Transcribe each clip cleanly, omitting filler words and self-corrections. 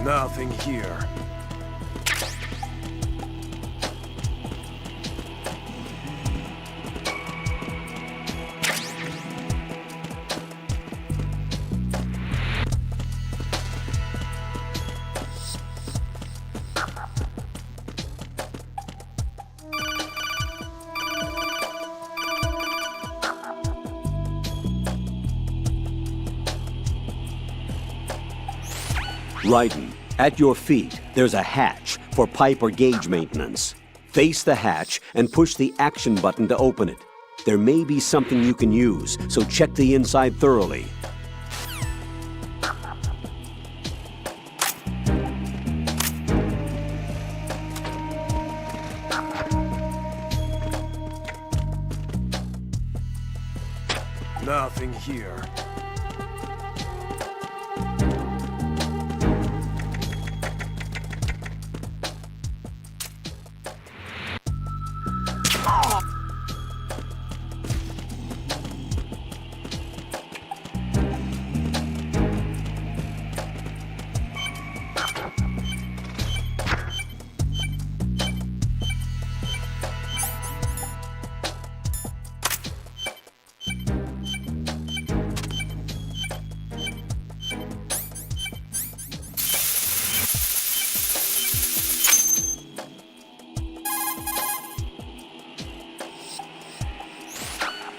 Nothing here. Raiden, at your feet, there's a hatch for pipe or gauge maintenance. Face the hatch and push the action button to open it. There may be something you can use, so check the inside thoroughly. Nothing here.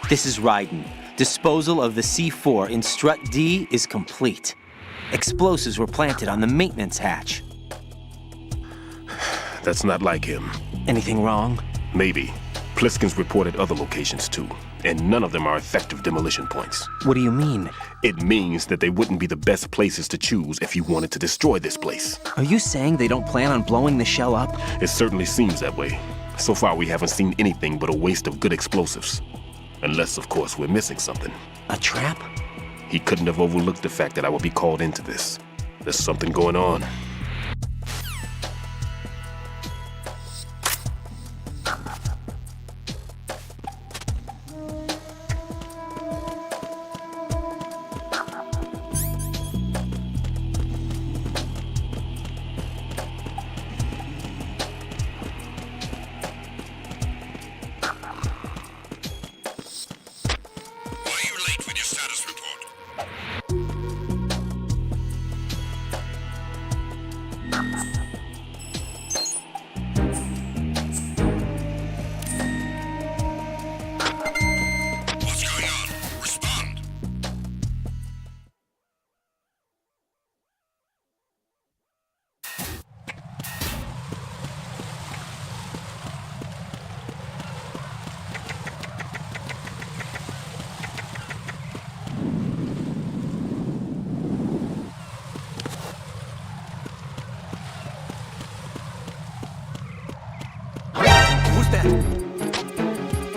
This is Raiden. Disposal of the C4 in Strut D is complete. Explosives were planted on the maintenance hatch. That's not like him. Anything wrong? Maybe. Pliskin's reported other locations too, and none of them are effective demolition points. What do you mean? It means that they wouldn't be the best places to choose if you wanted to destroy this place. Are you saying they don't plan on blowing the shell up? It certainly seems that way. So far we haven't seen anything but a waste of good explosives. Unless, of course, we're missing something. A trap? He couldn't have overlooked the fact that I would be called into this. There's something going on.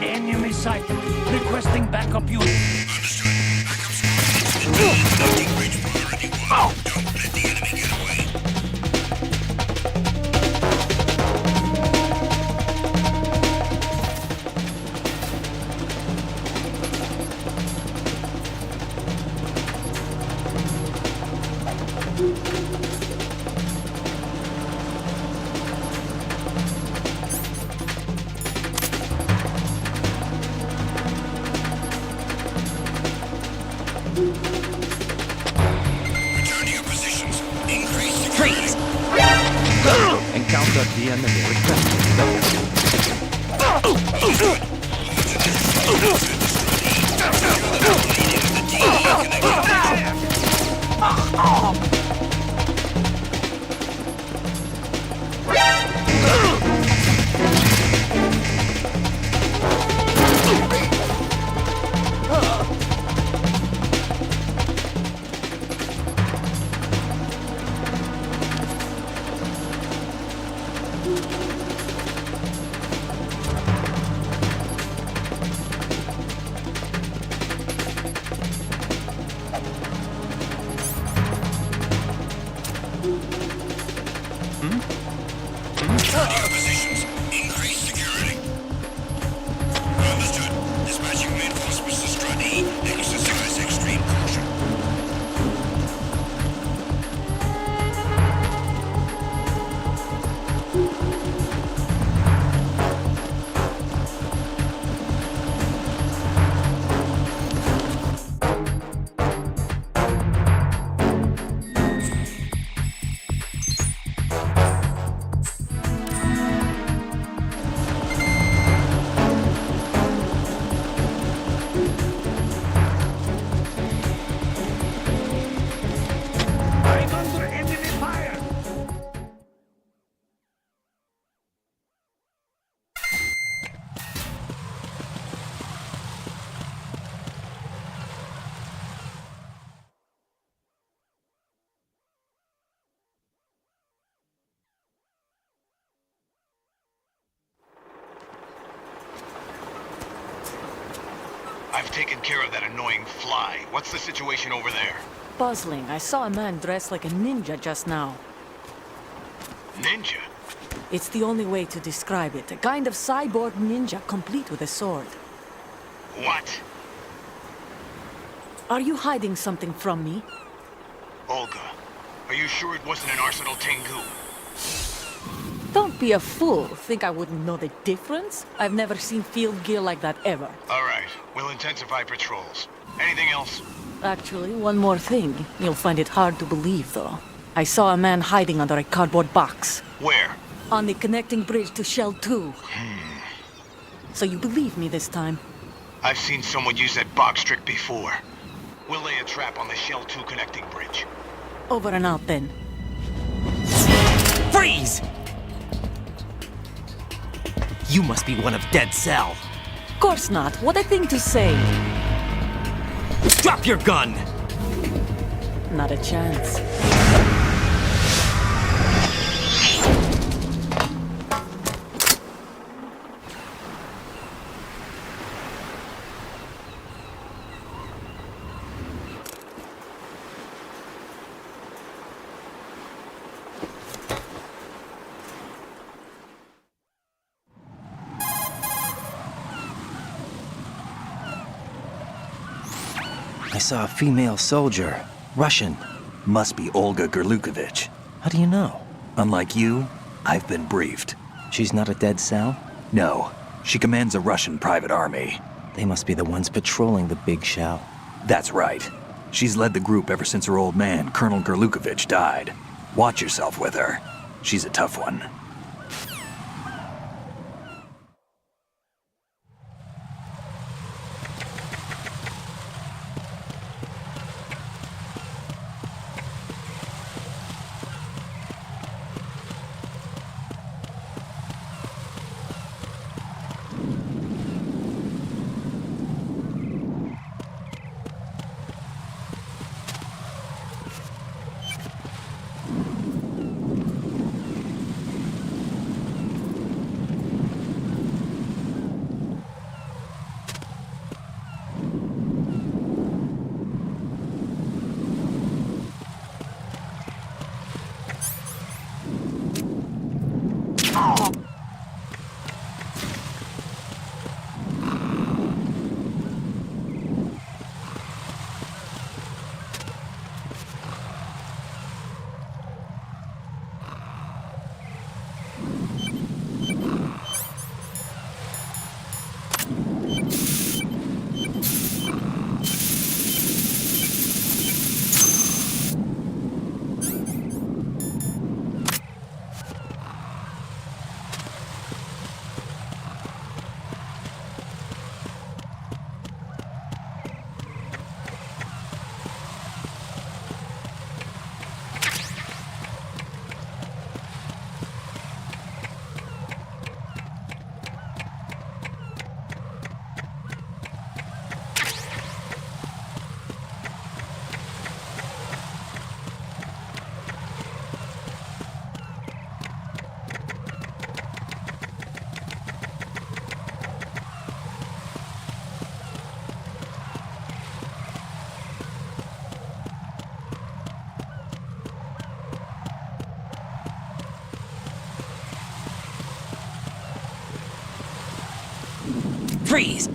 Enemy sighted. Requesting backup unit. Don't let the enemy get away. Return to your positions. Increase security. Freeze! Encounter the enemy. I've taken care of that annoying fly. What's the situation over there? Puzzling. I saw a man dressed like a ninja just now. Ninja? It's the only way to describe it. A kind of cyborg ninja, complete with a sword. What? Are you hiding something from me? Olga, are you sure it wasn't an Arsenal Tengu? Don't be a fool. Think I wouldn't know the difference? I've never seen field gear like that ever. All right, we'll intensify patrols. Anything else? Actually, one more thing. You'll find it hard to believe, though. I saw a man hiding under a cardboard box. Where? On the connecting bridge to Shell 2. So you believe me this time? I've seen someone use that box trick before. We'll lay a trap on the Shell 2 connecting bridge. Over and out, then. Freeze! You must be one of Dead Cell. Course not. What a thing to say. Drop your gun! Not a chance. I saw a female soldier. Russian. Must be Olga Gerlukovich. How do you know? Unlike you, I've been briefed. She's not a Dead Cell? No, she commands a Russian private army. They must be the ones patrolling the big shell. That's right. She's led the group ever since her old man, Colonel Gerlukovich, died. Watch yourself with her. She's a tough one. Freeze!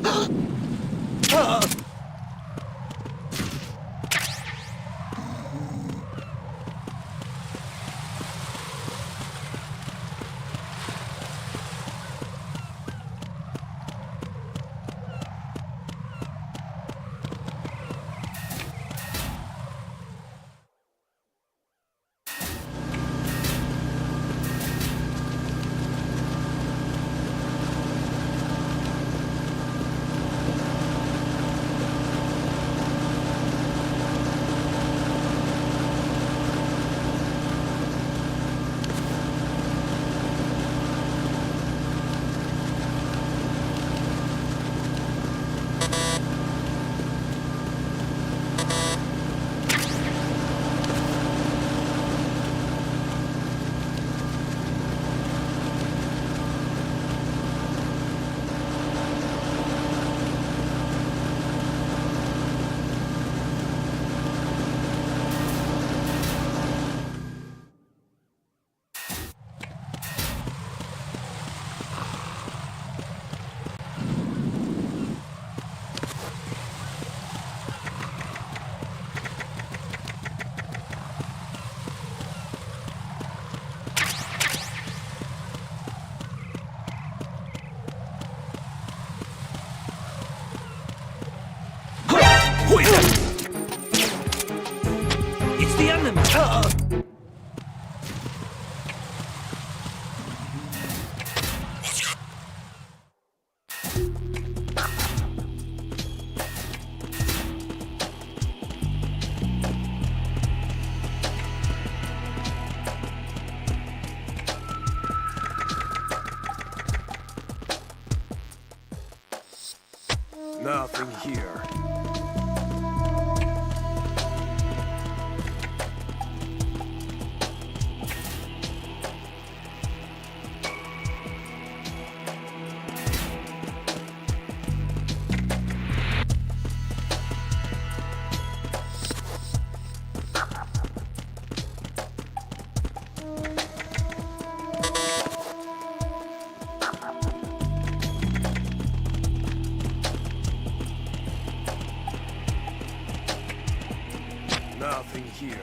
Nothing here. Nothing here.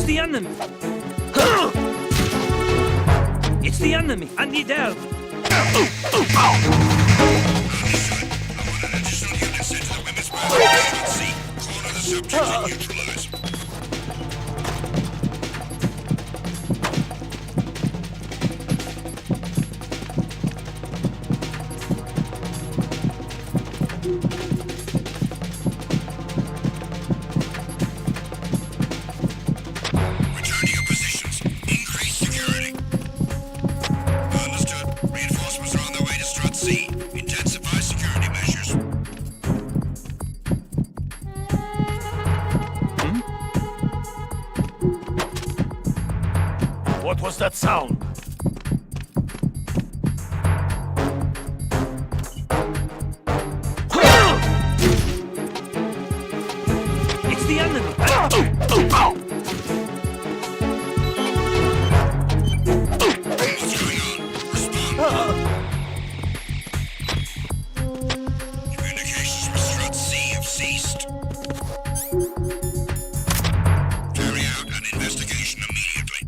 the enemy! It's the enemy! I need help! What was that sound? It's the enemy! What's going on? Respond. Communications with Strut C have ceased. Carry out an investigation immediately.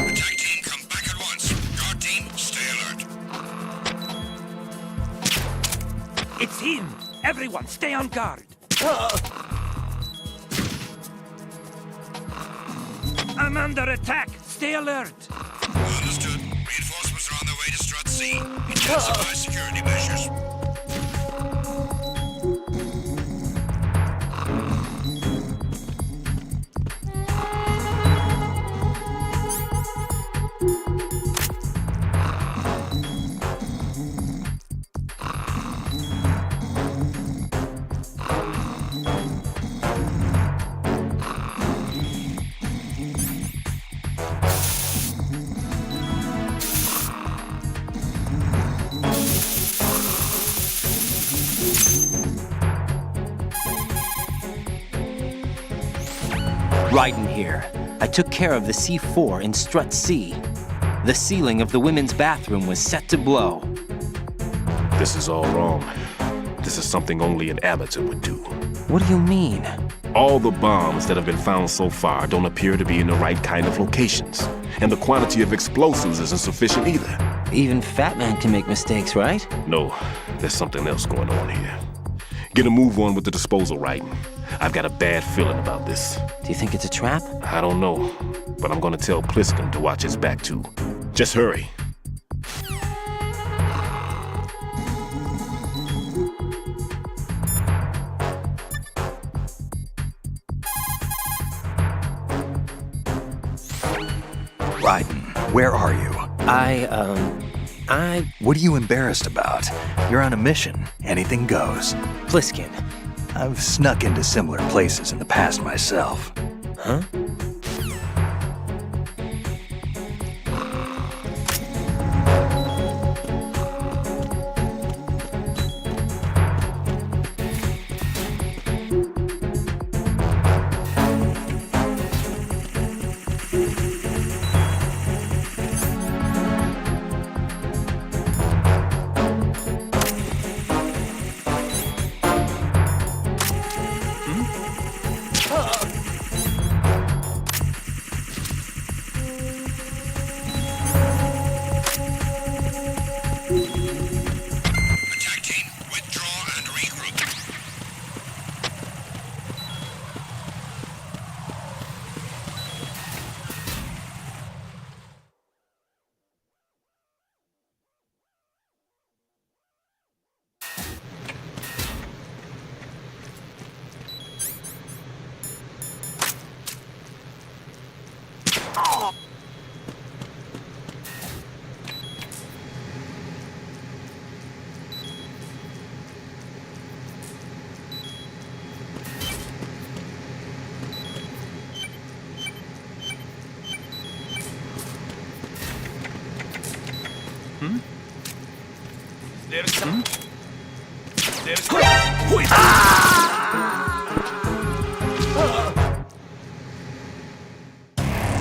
Attack team, come back at once. Guard team, stay alert. It's him! Everyone, stay on guard! I'm under attack! Stay alert! Understood. Reinforcements are on their way to Strut C. Intensify security measures. Raiden here. I took care of the C4 in Strut C. The ceiling of the women's bathroom was set to blow. This is all wrong. This is something only an amateur would do. What do you mean? All the bombs that have been found so far don't appear to be in the right kind of locations. And the quantity of explosives isn't sufficient either. Even Fat Man can make mistakes, right? No, there's something else going on here. Get a move on with the disposal, Raiden. I've got a bad feeling about this. Do you think it's a trap? I don't know, but I'm gonna tell Pliskin to watch his back too. Just hurry. Raiden, where are you? What are you embarrassed about? You're on a mission. Anything goes. Pliskin. I've snuck into similar places in the past myself. Huh?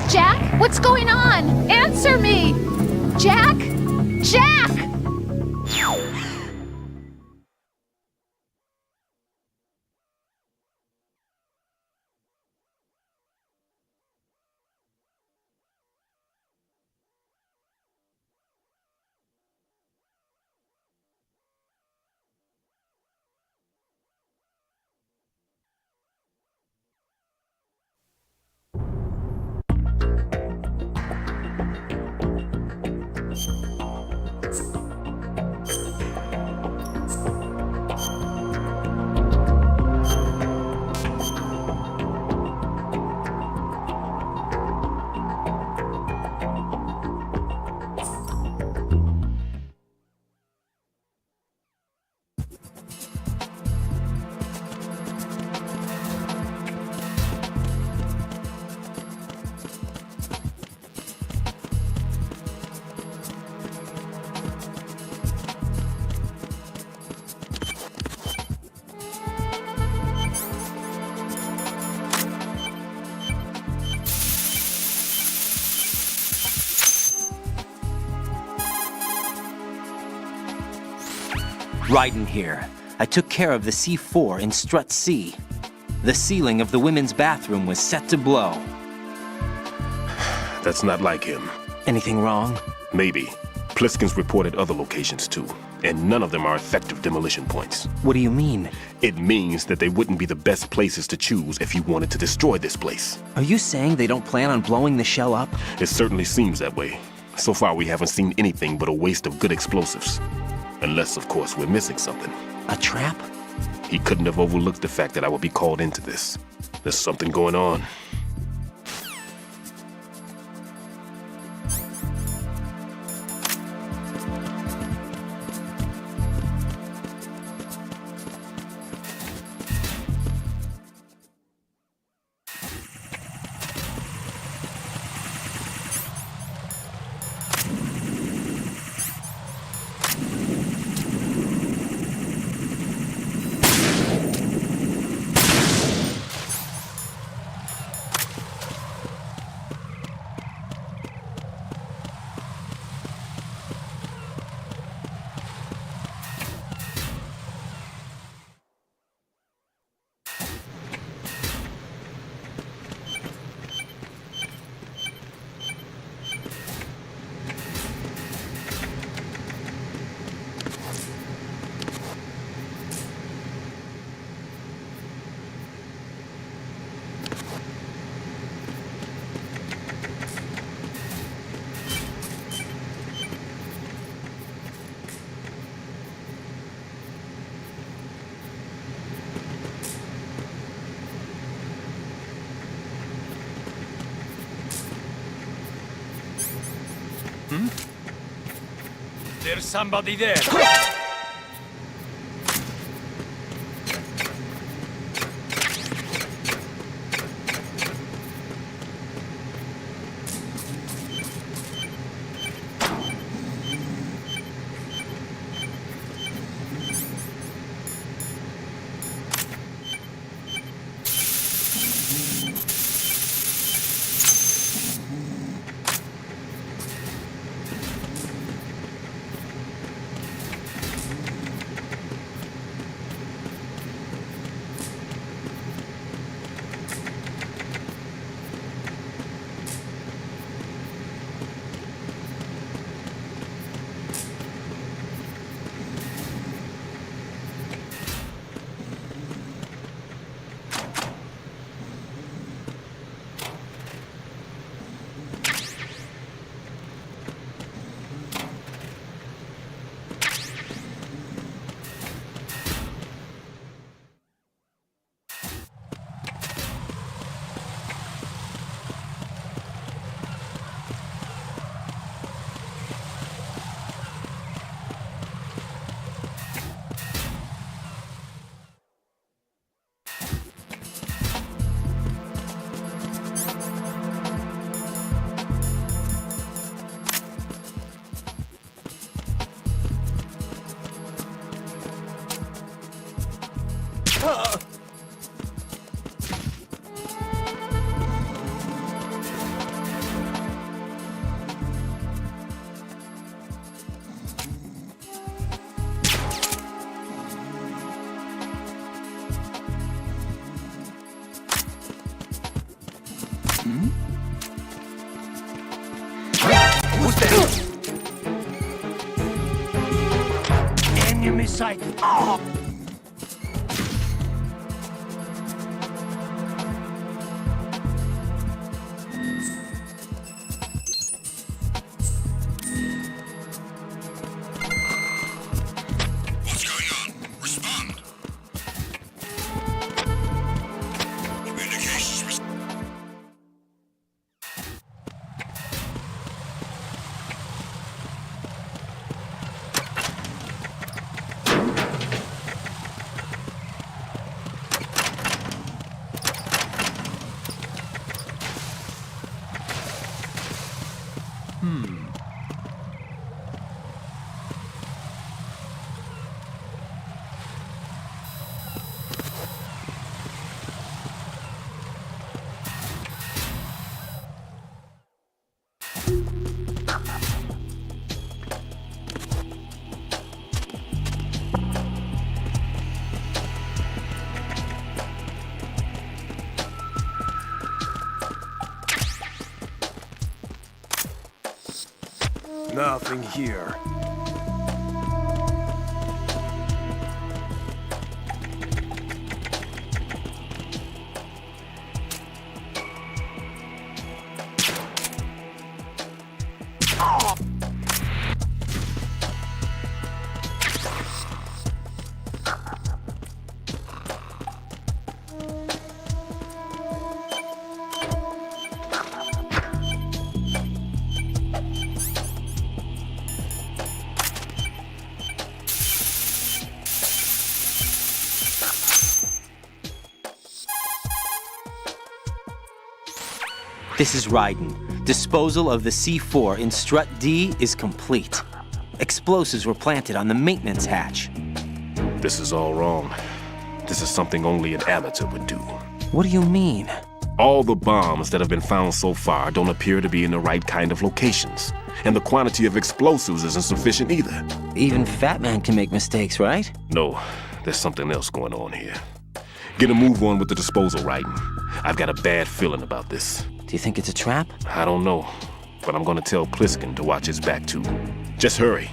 Jack, what's going on? Answer me! Jack? Jack! Raiden here. I took care of the C4 in Strut C. The ceiling of the women's bathroom was set to blow. That's not like him. Anything wrong? Maybe. Pliskin's reported other locations too, and none of them are effective demolition points. What do you mean? It means that they wouldn't be the best places to choose if you wanted to destroy this place. Are you saying they don't plan on blowing the shell up? It certainly seems that way. So far we haven't seen anything but a waste of good explosives. Unless, of course, we're missing something. A trap? He couldn't have overlooked the fact that I would be called into this. There's something going on. There's somebody there. Who's there? Enemy sighted. What's going on? Respond. Communications. Nothing here. This is Raiden. Disposal of the C4 in Strut D is complete. Explosives were planted on the maintenance hatch. This is all wrong. This is something only an amateur would do. What do you mean? All the bombs that have been found so far don't appear to be in the right kind of locations. And the quantity of explosives isn't sufficient either. Even Fat Man can make mistakes, right? No, there's something else going on here. Get a move on with the disposal, Raiden. I've got a bad feeling about this. Do you think it's a trap? I don't know, but I'm gonna tell Pliskin to watch his back too. Just hurry.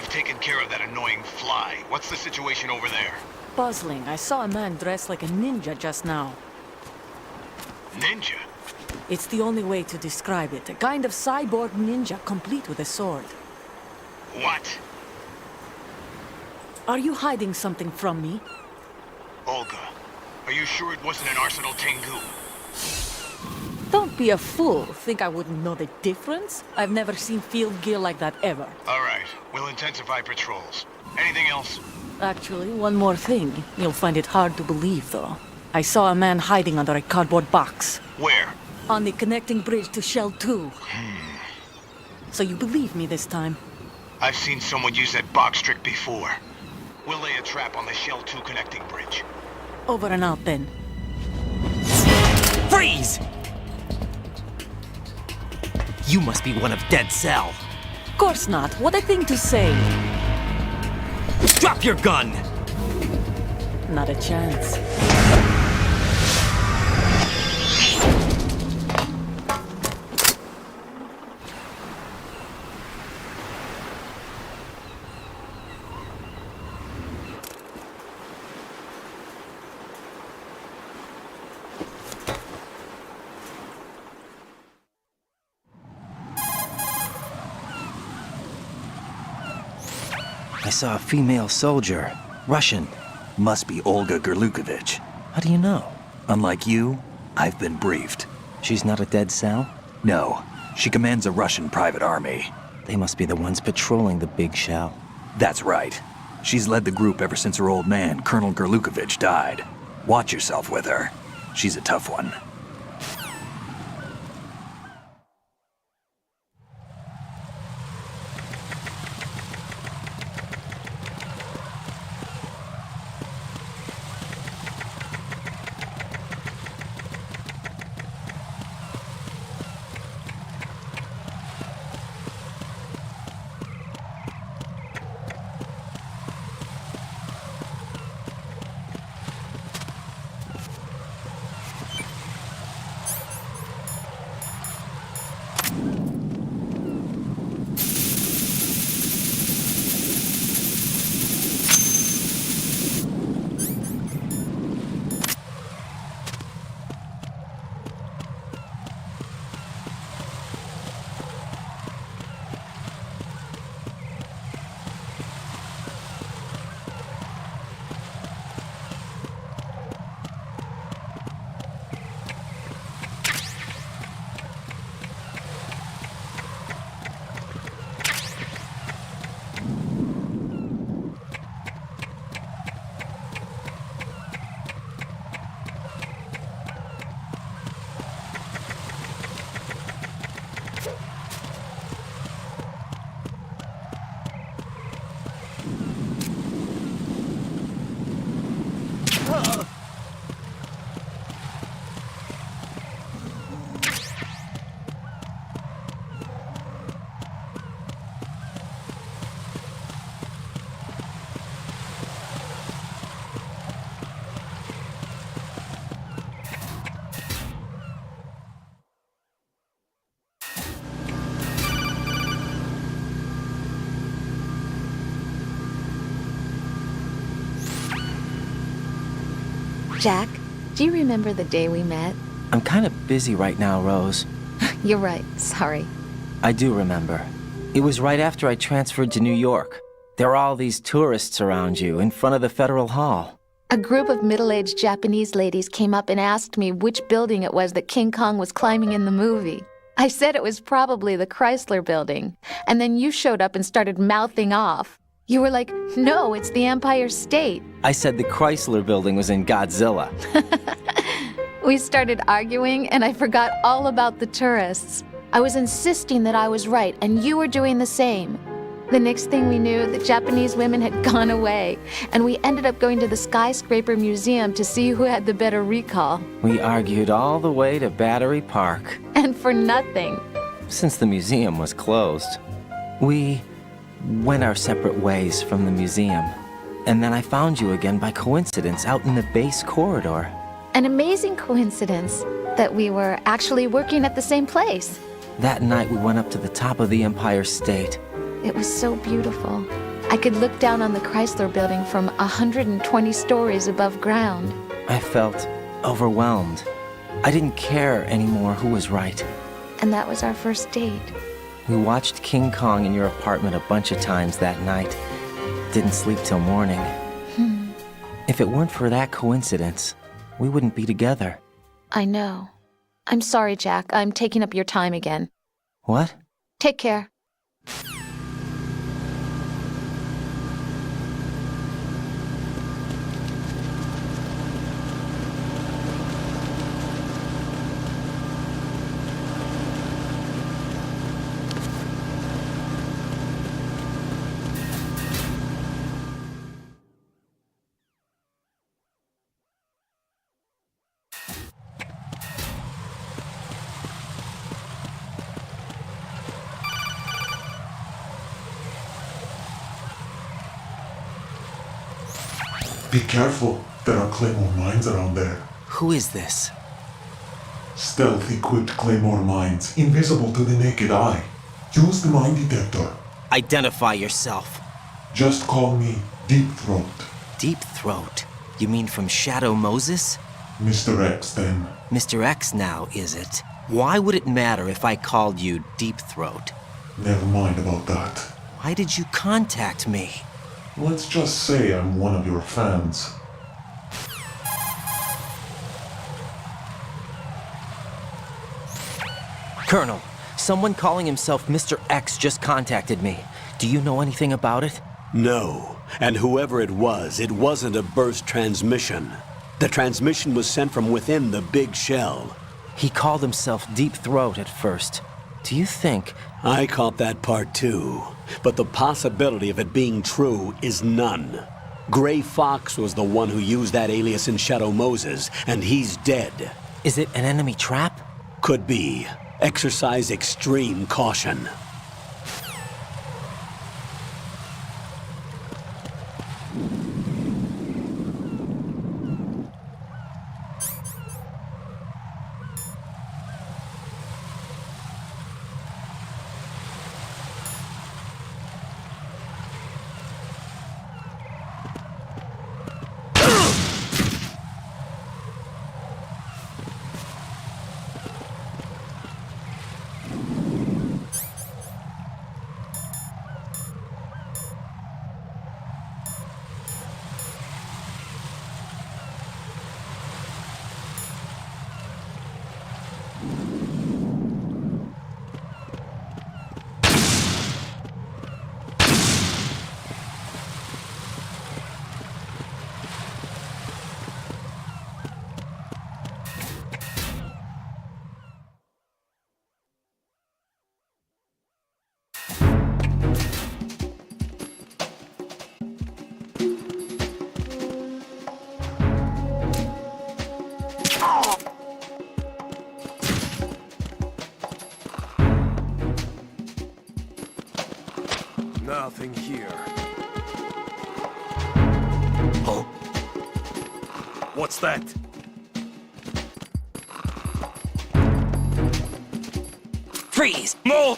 I've taken care of that annoying fly. What's the situation over there? Puzzling. I saw a man dressed like a ninja just now. Ninja? It's the only way to describe it. A kind of cyborg ninja, complete with a sword. What? Are you hiding something from me? Olga, are you sure it wasn't an Arsenal Tengu? Don't be a fool. Think I wouldn't know the difference? I've never seen field gear like that ever. All right, we'll intensify patrols. Anything else? Actually, one more thing. You'll find it hard to believe, though. I saw a man hiding under a cardboard box. Where? On the connecting bridge to Shell 2. So you believe me this time? I've seen someone use that box trick before. We'll lay a trap on the Shell 2 connecting bridge. Over and out, then. Freeze! You must be one of Dead Cell. Of course not. What a thing to say. Drop your gun! Not a chance. I saw a female soldier. Russian. Must be Olga Gerlukovich. How do you know? Unlike you, I've been briefed. She's not a Dead Cell? No, she commands a Russian private army. They must be the ones patrolling the big shell. That's right. She's led the group ever since her old man, Colonel Gerlukovich, died. Watch yourself with her. She's a tough one. Jack, do you remember the day we met? I'm kind of busy right now, Rose. You're right, sorry. I do remember. It was right after I transferred to New York. There were all these tourists around you in front of the Federal Hall. A group of middle-aged Japanese ladies came up and asked me which building it was that King Kong was climbing in the movie. I said it was probably the Chrysler Building, and then you showed up and started mouthing off. You were like, no, it's the Empire State. I said the Chrysler Building was in Godzilla. We started arguing, and I forgot all about the tourists. I was insisting that I was right, and you were doing the same. The next thing we knew, the Japanese women had gone away, and we ended up going to the Skyscraper Museum to see who had the better recall. We argued all the way to Battery Park. And for nothing. Since the museum was closed, we went our separate ways from the museum. And then I found you again by coincidence out in the base corridor. An amazing coincidence that we were actually working at the same place. That night we went up to the top of the Empire State. It was so beautiful. I could look down on the Chrysler building from 120 stories above ground. I felt overwhelmed. I didn't care anymore who was right. And that was our first date. We watched King Kong in your apartment a bunch of times that night. Didn't sleep till morning. If it weren't for that coincidence, we wouldn't be together. I know. I'm sorry, Jack. I'm taking up your time again. What? Take care. Be careful, there are claymore mines around there. Who is this? Stealth-equipped claymore mines, invisible to the naked eye. Use the mine detector. Identify yourself. Just call me Deep Throat. Deep Throat? You mean from Shadow Moses? Mr. X, then. Mr. X now, is it? Why would it matter if I called you Deep Throat? Never mind about that. Why did you contact me? Let's just say I'm one of your fans. Colonel, someone calling himself Mr. X just contacted me. Do you know anything about it? No, and whoever it wasn't a burst transmission. The transmission was sent from within the big shell. He called himself Deep Throat at first. Do you think... I caught that part too, but the possibility of it being true is none. Gray Fox was the one who used that alias in Shadow Moses, and he's dead. Is it an enemy trap? Could be. Exercise extreme caution. Nothing here. Oh. What's that? Freeze! No!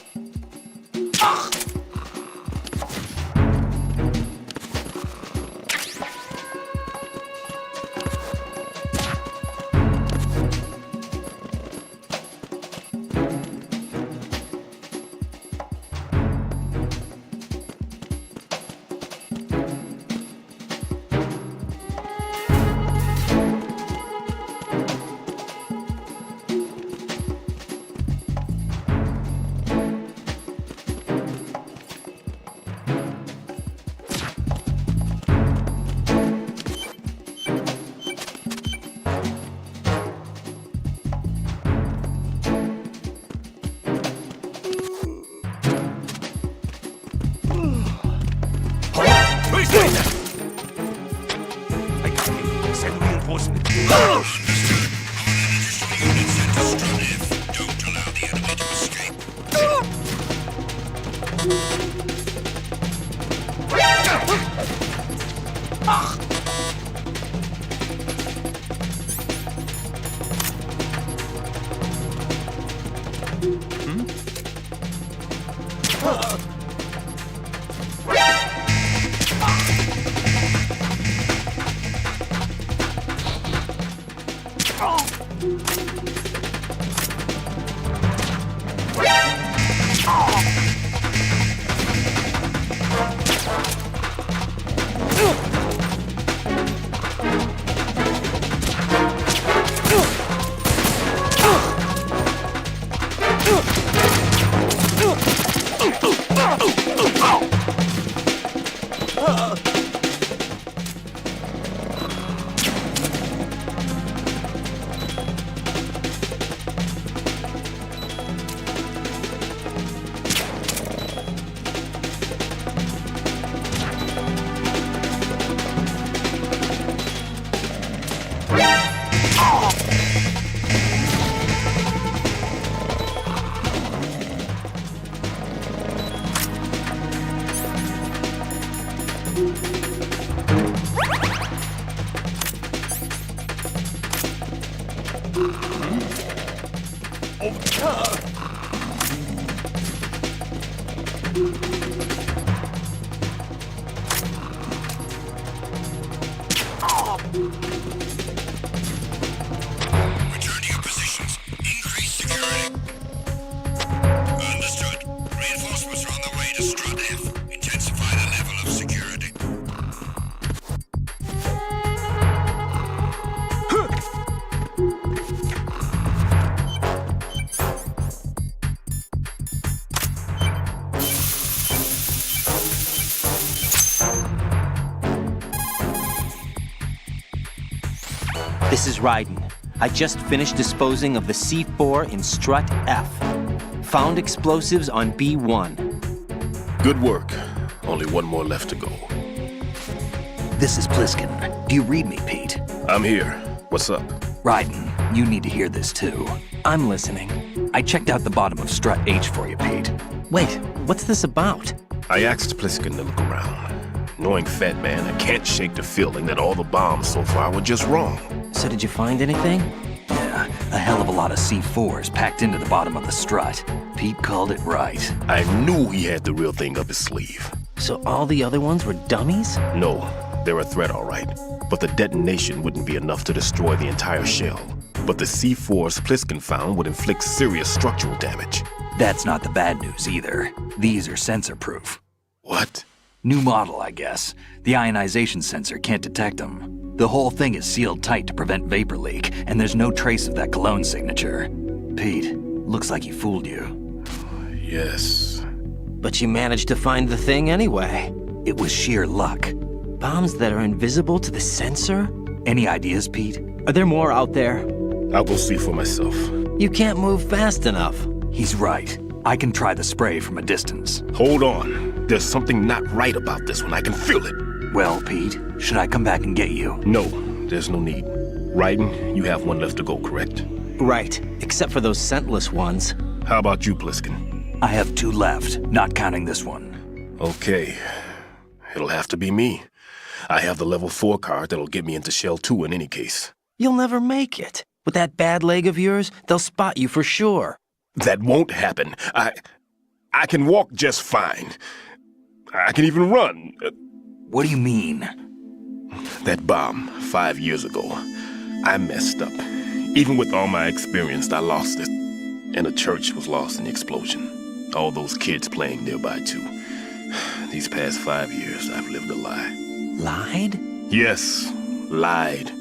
I got it. Send reinforcements. Don't allow the enemy to escape. Return to your positions. Increase security. Understood. Reinforcements are on their way to Strut F. Intensify the level of security. This is Raiden. I just finished disposing of the C4 in Strut F. Found explosives on B1. Good work. Only one more left to go. This is Pliskin. Do you read me, Pete? I'm here. What's up? Raiden, you need to hear this too. I'm listening. I checked out the bottom of Strut H for you, Pete. Wait, what's this about? I asked Pliskin to look around. Knowing Fat Man, I can't shake the feeling that all the bombs so far were just wrong. So did you find anything? Yeah, a hell of a lot of C4s packed into the bottom of the strut. Pete called it right. I knew he had the real thing up his sleeve. So all the other ones were dummies? No, they're a threat, all right. But the detonation wouldn't be enough to destroy the entire shell. But the C4s Pliskin found would inflict serious structural damage. That's not the bad news either. These are sensor-proof. What? New model, I guess. The ionization sensor can't detect them. The whole thing is sealed tight to prevent vapor leak, and there's no trace of that cologne signature. Pete, looks like he fooled you. Yes. But you managed to find the thing anyway. It was sheer luck. Bombs that are invisible to the sensor? Any ideas, Pete? Are there more out there? I'll go see for myself. You can't move fast enough. He's right. I can try the spray from a distance. Hold on. There's something not right about this one. I can feel it. Well, Pete, should I come back and get you? No, there's no need. Raiden, you have one left to go, correct? Right, except for those scentless ones. How about you, Pliskin? I have 2 left, not counting this one. Okay. It'll have to be me. I have the level 4 card that'll get me into Shell 2 in any case. You'll never make it. With that bad leg of yours, they'll spot you for sure. That won't happen. I can walk just fine. I can even run. What do you mean? That bomb 5 years ago, I messed up. Even with all my experience, I lost it. And the church was lost in the explosion. All those kids playing nearby, too. These past 5 years, I've lived a lie. Lied? Yes, lied.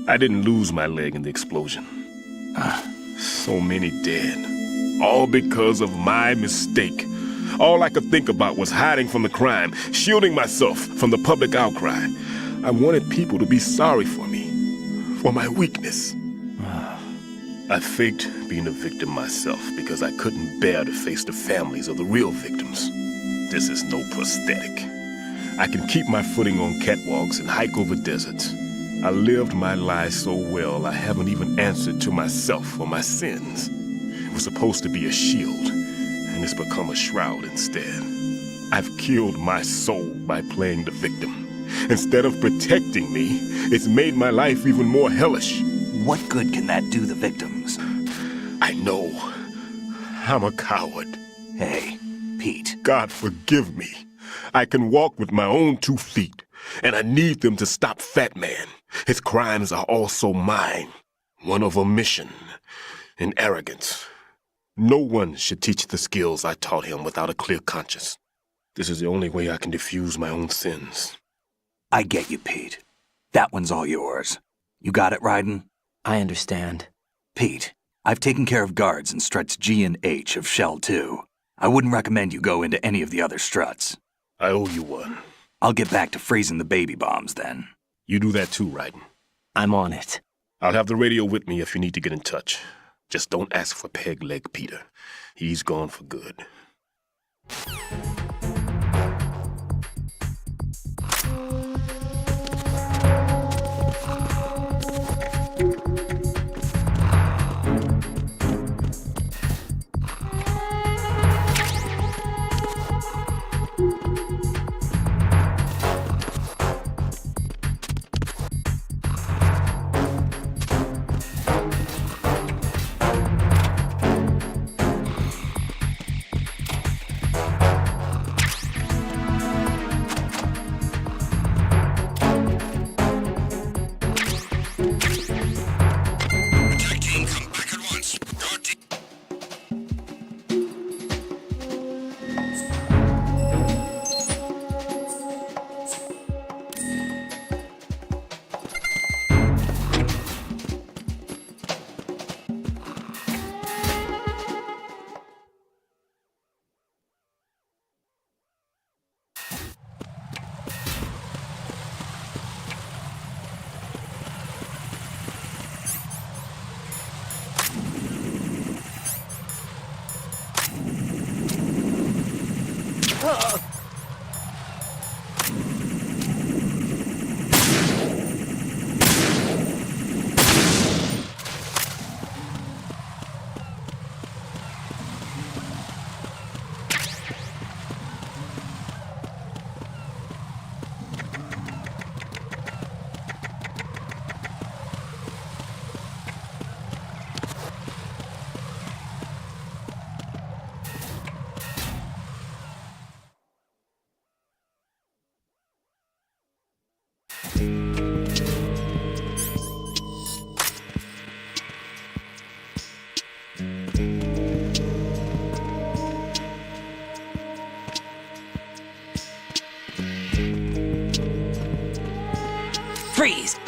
I didn't lose my leg in the explosion. So many dead. All because of my mistake. All I could think about was hiding from the crime, shielding myself from the public outcry. I wanted people to be sorry for me, for my weakness. I faked being a victim myself because I couldn't bear to face the families of the real victims. This is no prosthetic. I can keep my footing on catwalks and hike over deserts. I lived my life so well I haven't even answered to myself for my sins. It was supposed to be a shield, and it's become a shroud instead. I've killed my soul by playing the victim. Instead of protecting me, it's made my life even more hellish. What good can that do the victims? I know. I'm a coward. Hey, Pete. God forgive me. I can walk with my own 2 feet, and I need them to stop Fat Man. His crimes are also mine. One of omission and arrogance. No one should teach the skills I taught him without a clear conscience. This is the only way I can diffuse my own sins. I get you, Pete. That one's all yours. You got it, Raiden? I understand. Pete, I've taken care of guards in struts G and H of Shell 2. I wouldn't recommend you go into any of the other struts. I owe you one. I'll get back to freezing the baby bombs then. You do that too, Raiden. I'm on it. I'll have the radio with me if you need to get in touch. Just don't ask for Peg Leg Peter. He's gone for good. Freeze!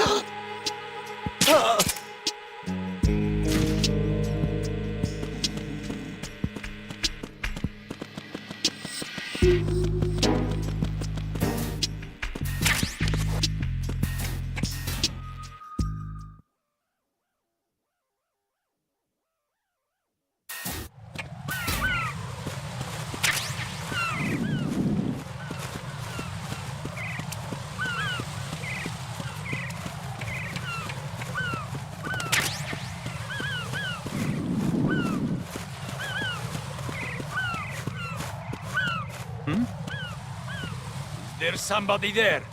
There's somebody there.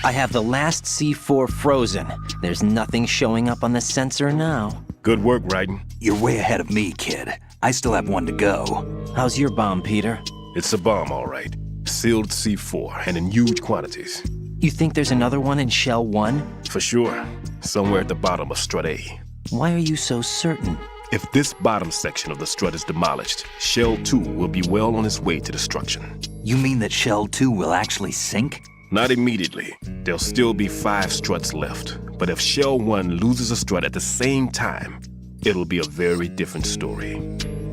I have the last C4 frozen. There's nothing showing up on the sensor now. Good work, Raiden. You're way ahead of me, kid. I still have one to go. How's your bomb, Peter? It's a bomb, all right. Sealed C4, and in huge quantities. You think there's another one in Shell 1? For sure. Somewhere at the bottom of Strut A. Why are you so certain? If this bottom section of the strut is demolished, Shell 2 will be well on its way to destruction. You mean that Shell 2 will actually sink? Not immediately. There'll still be 5 struts left. But if Shell 1 loses a strut at the same time, it'll be a very different story.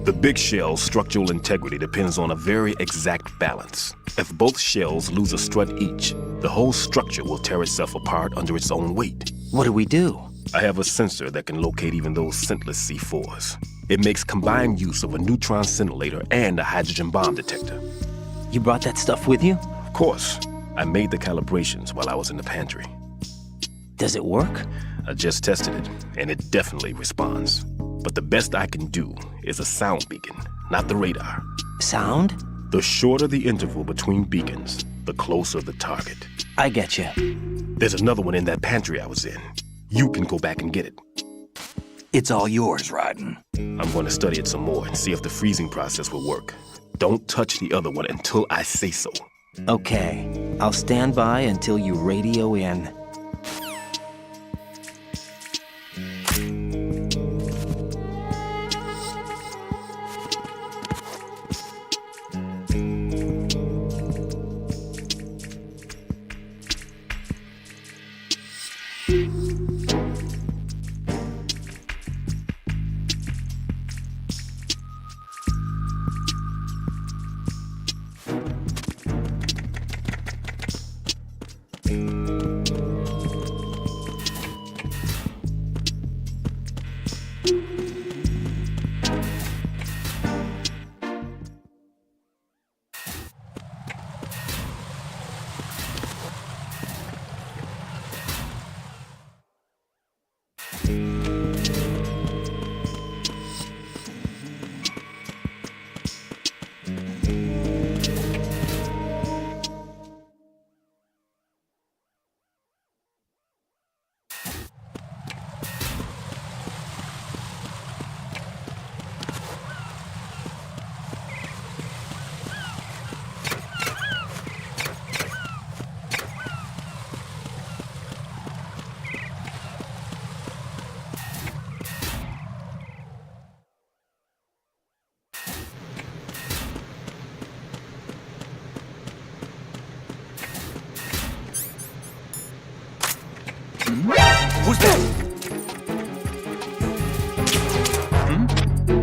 The big shell's structural integrity depends on a very exact balance. If both shells lose a strut each, the whole structure will tear itself apart under its own weight. What do we do? I have a sensor that can locate even those scentless C4s. It makes combined use of a neutron scintillator and a hydrogen bomb detector. You brought that stuff with you? Of course. I made the calibrations while I was in the pantry. Does it work? I just tested it, and it definitely responds. But the best I can do is a sound beacon, not the radar. Sound? The shorter the interval between beacons, the closer the target. I get you. There's another one in that pantry I was in. You can go back and get it. It's all yours, Raiden. I'm going to study it some more and see if the freezing process will work. Don't touch the other one until I say so. Okay. I'll stand by until you radio in. Who's that?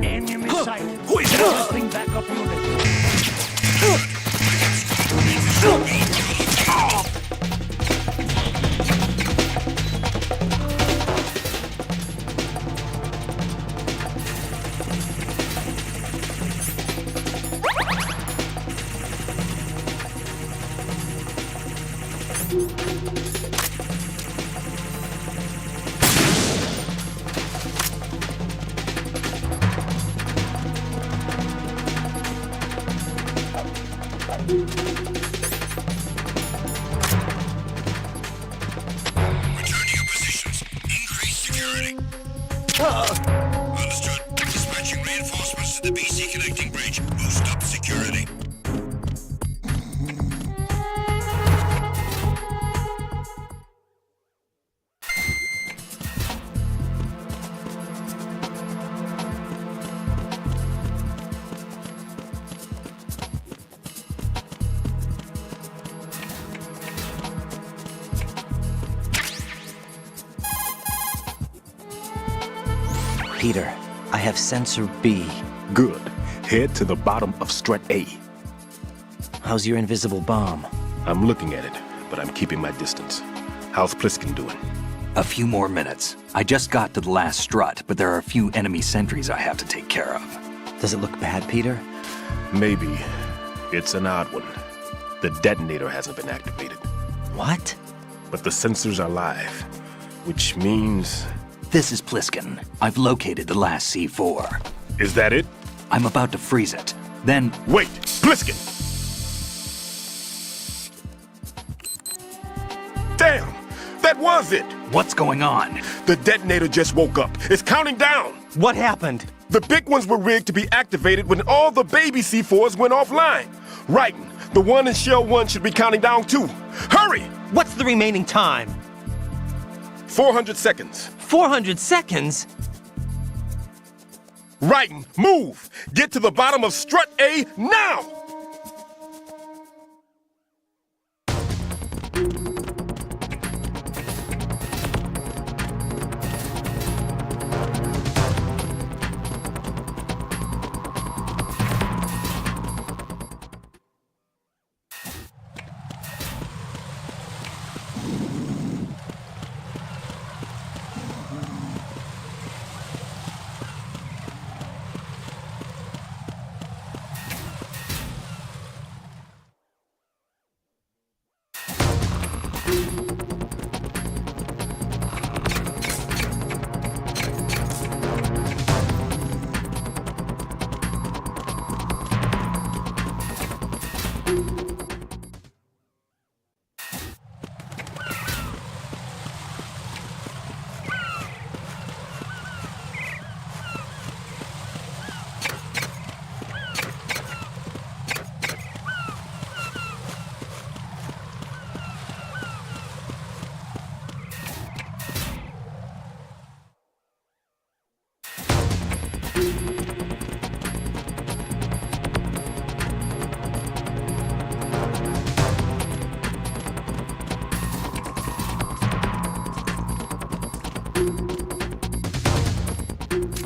Enemy sight. Who is that? Requesting backup unit. Return to your positions. Increase security. Understood. Dispatching reinforcements to the BC connecting bridge. Boost up security. Peter, I have sensor B. Good. Head to the bottom of Strut A. How's your invisible bomb? I'm looking at it, but I'm keeping my distance. How's Pliskin doing? A few more minutes. I just got to the last strut, but there are a few enemy sentries I have to take care of. Does it look bad, Peter? Maybe. It's an odd one. The detonator hasn't been activated, What? but the sensors are live, which means... This is Pliskin. I've located the last C4. Is that it? I'm about to freeze it. Then, Wait! Pliskin! That was it! What's going on? The detonator just woke up. It's counting down! What happened? The big ones were rigged to be activated when all the baby C4s went offline. Right. The one in Shell 1 should be counting down too. Hurry! What's the remaining time? 400 seconds. 400 seconds? Right. Move! Get to the bottom of strut A now!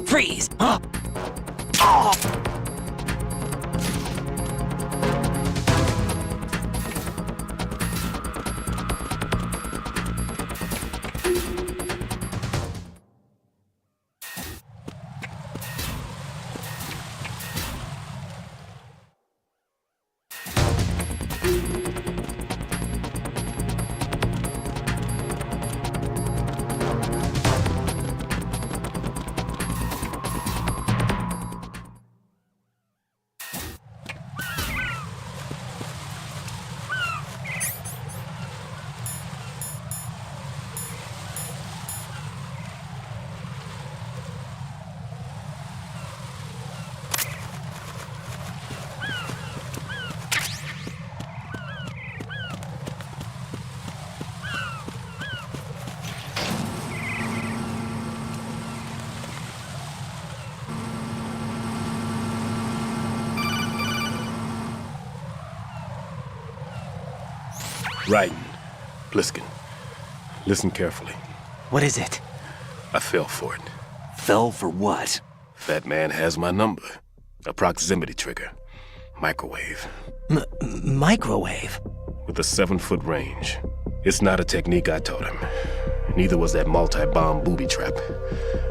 Freeze! Raiden, Pliskin, listen carefully. What is it? I fell for it. Fell for what? That man has my number. A proximity trigger. Microwave. Microwave? With a 7-foot range. It's not a technique I taught him. Neither was that multi-bomb booby trap.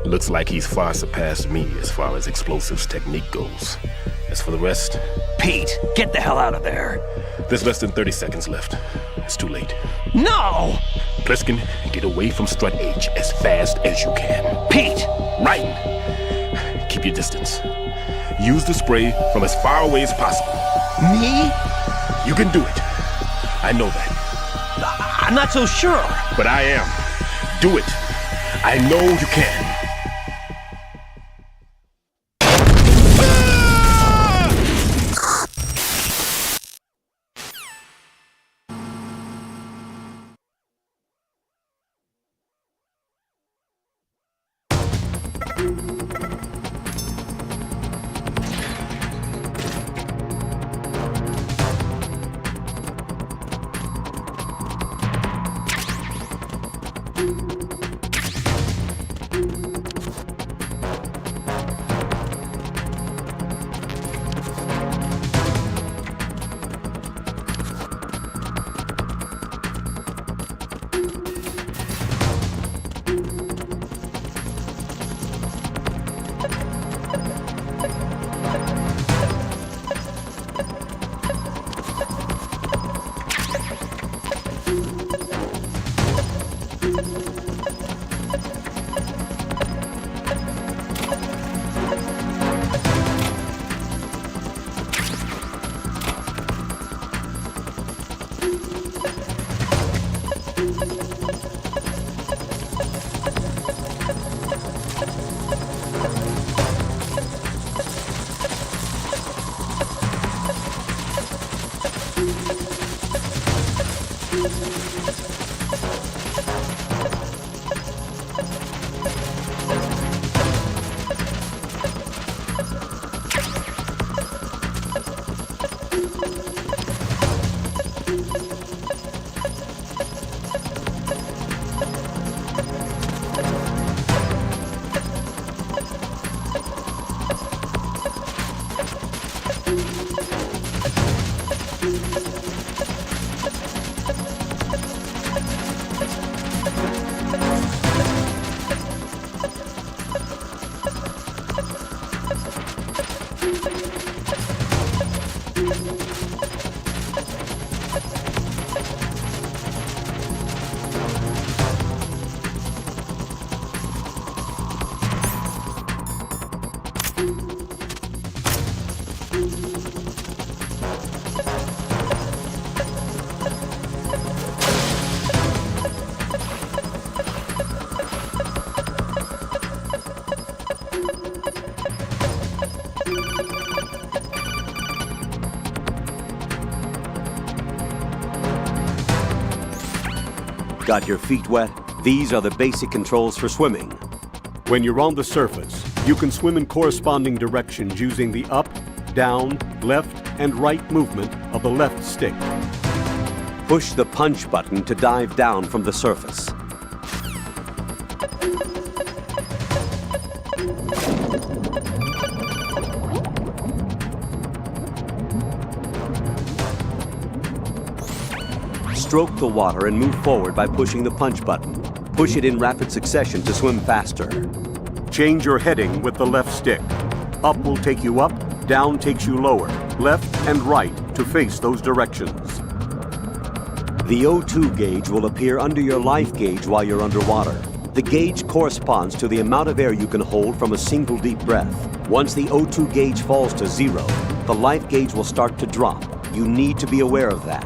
Looks like he's far surpassed me as far as explosives technique goes. As for the rest... Pete, get the hell out of there. There's less than 30 seconds left. It's too late. No! Pliskin, get away from strut H as fast as you can. Pete! Raiden, keep your distance. Use the spray from as far away as possible. Me? You can do it. I know that. I'm not so sure. But I am. Do it. I know you can. Got your feet wet? These are the basic controls for swimming. When you're on the surface, you can swim in corresponding directions using the up, down, left, and right movement of the left stick. Push the punch button to dive down from the surface. Stroke the water and move forward by pushing the punch button. Push it in rapid succession to swim faster. Change your heading with the left stick. Up will take you up, down takes you lower, left and right to face those directions. The O2 gauge will appear under your life gauge while you're underwater. The gauge corresponds to the amount of air you can hold from a single deep breath. Once the O2 gauge falls to 0, the life gauge will start to drop. You need to be aware of that.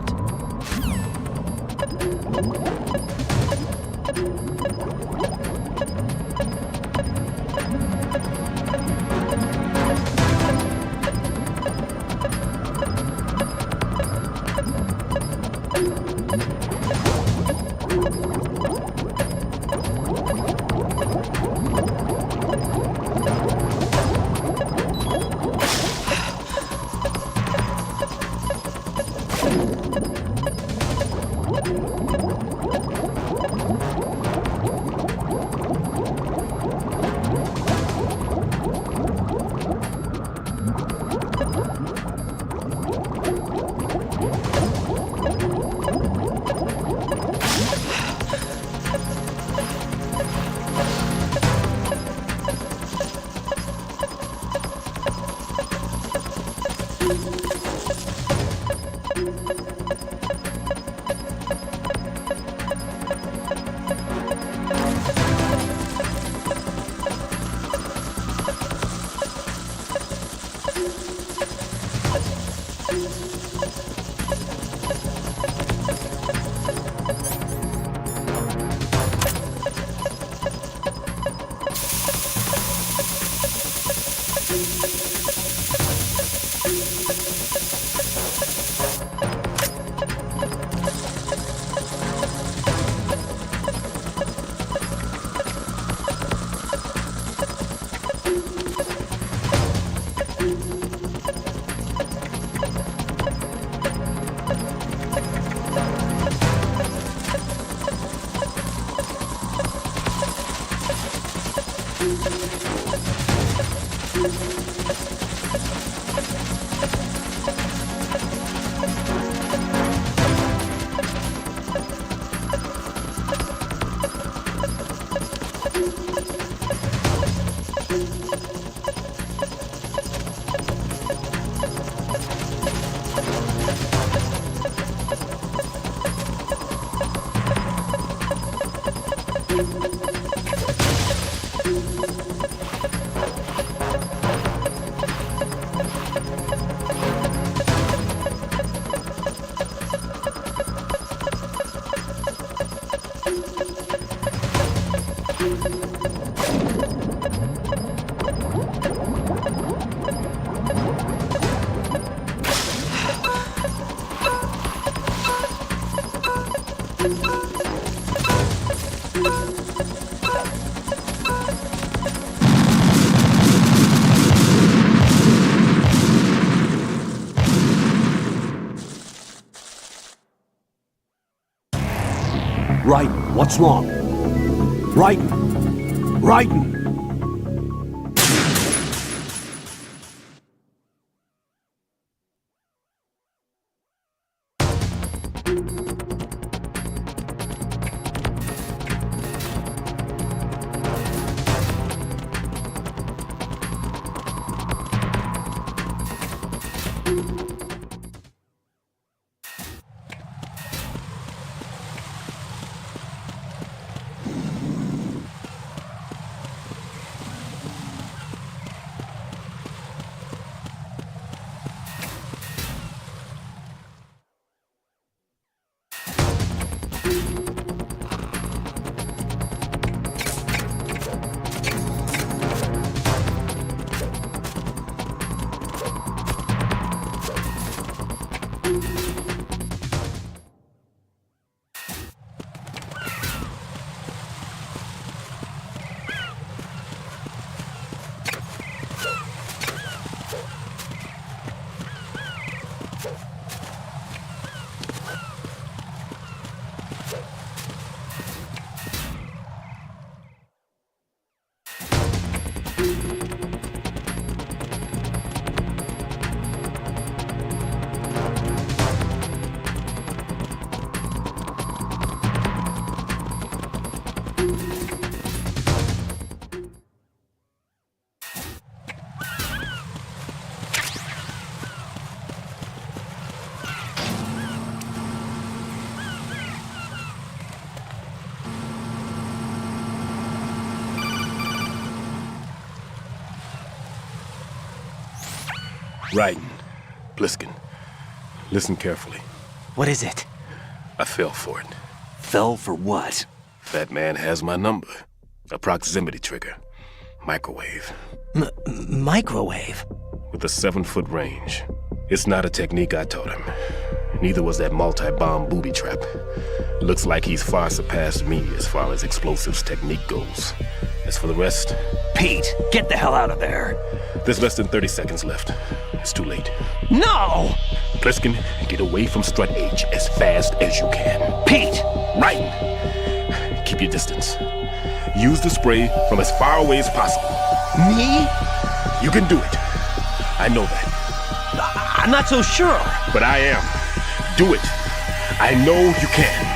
Right, what's wrong? Raiden! Raiden! Raiden, Bliskin, listen carefully. What is it? I fell for it. Fell for what? That man has my number. A proximity trigger. Microwave. Microwave? With a 7-foot range. It's not a technique I taught him. Neither was that multi-bomb booby trap. Looks like he's far surpassed me as far as explosives technique goes. As for the rest... Pete, get the hell out of there. There's less than 30 seconds left. It's too late. No! Bliskin, get away from Strut H as fast as you can. Pete! Raiden, keep your distance. Use the spray from as far away as possible. Me? You can do it. I know that. I'm not so sure. But I am. Do it. I know you can.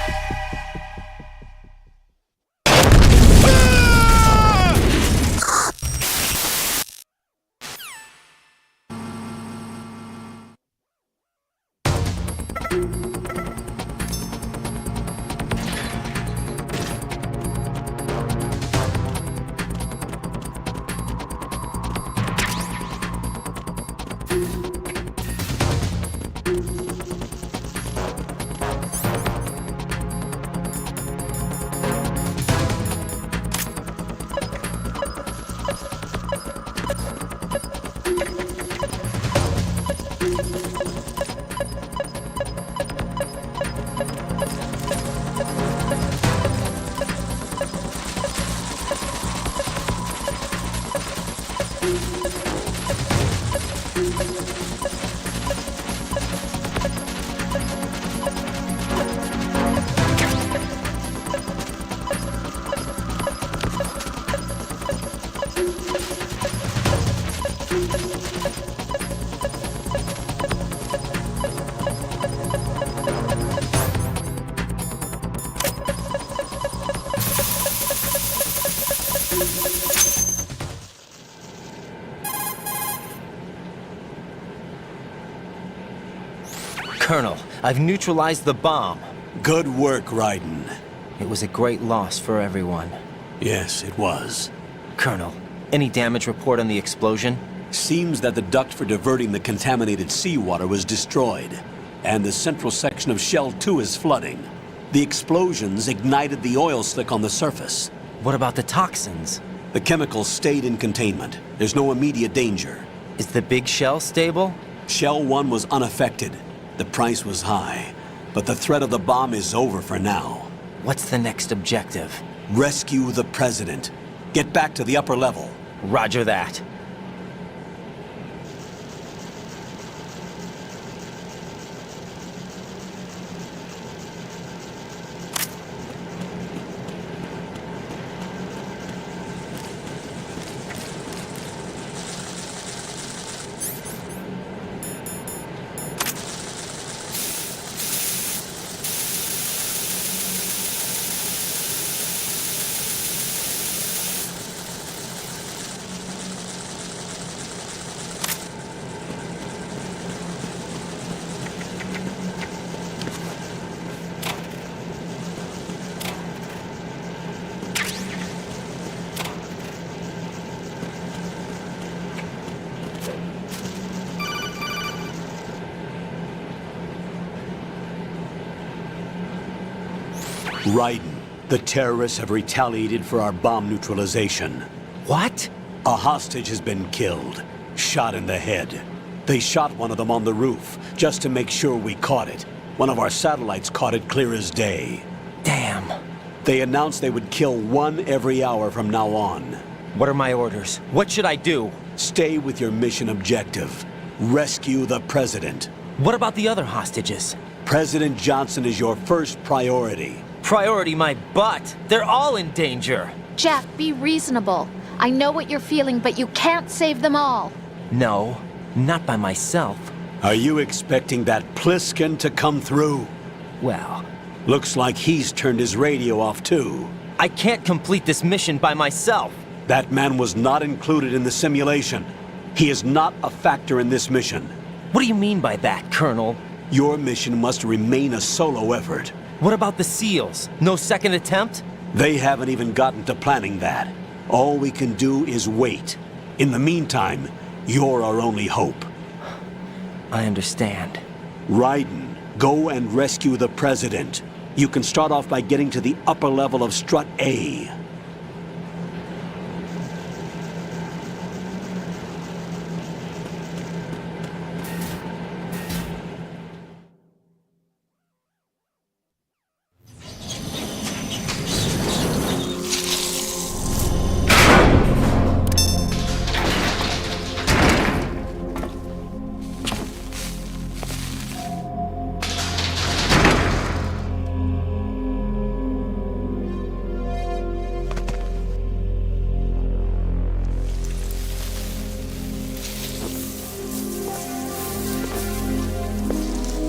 Colonel, I've neutralized the bomb. Good work, Raiden. It was a great loss for everyone. Yes, it was. Colonel, any damage report on the explosion? Seems that the duct for diverting the contaminated seawater was destroyed, and the central section of Shell 2 is flooding. The explosions ignited the oil slick on the surface. What about the toxins? The chemicals stayed in containment. There's no immediate danger. Is the big shell stable? Shell 1 was unaffected. The price was high, but the threat of the bomb is over for now. What's the next objective? Rescue the President. Get back to the upper level. Roger that. Raiden, the terrorists have retaliated for our bomb neutralization. What? A hostage has been killed, shot in the head. They shot one of them on the roof, just to make sure we caught it. One of our satellites caught it clear as day. Damn. They announced they would kill one every hour from now on. What are my orders? What should I do? Stay with your mission objective. Rescue the President. What about the other hostages? President Johnson is your first priority. Priority my butt. They're all in danger. Jack, be reasonable. I know what you're feeling, but you can't save them all. No, not by myself. Are you expecting that Pliskin to come through? Well, looks like he's turned his radio off too. I can't complete this mission by myself. That man was not included in the simulation. He is not a factor in this mission. What do you mean by that, Colonel? Your mission must remain a solo effort. What about the SEALs? No second attempt? They haven't even gotten to planning that. All we can do is wait. In the meantime, you're our only hope. I understand. Raiden, go and rescue the President. You can start off by getting to the upper level of Strut A.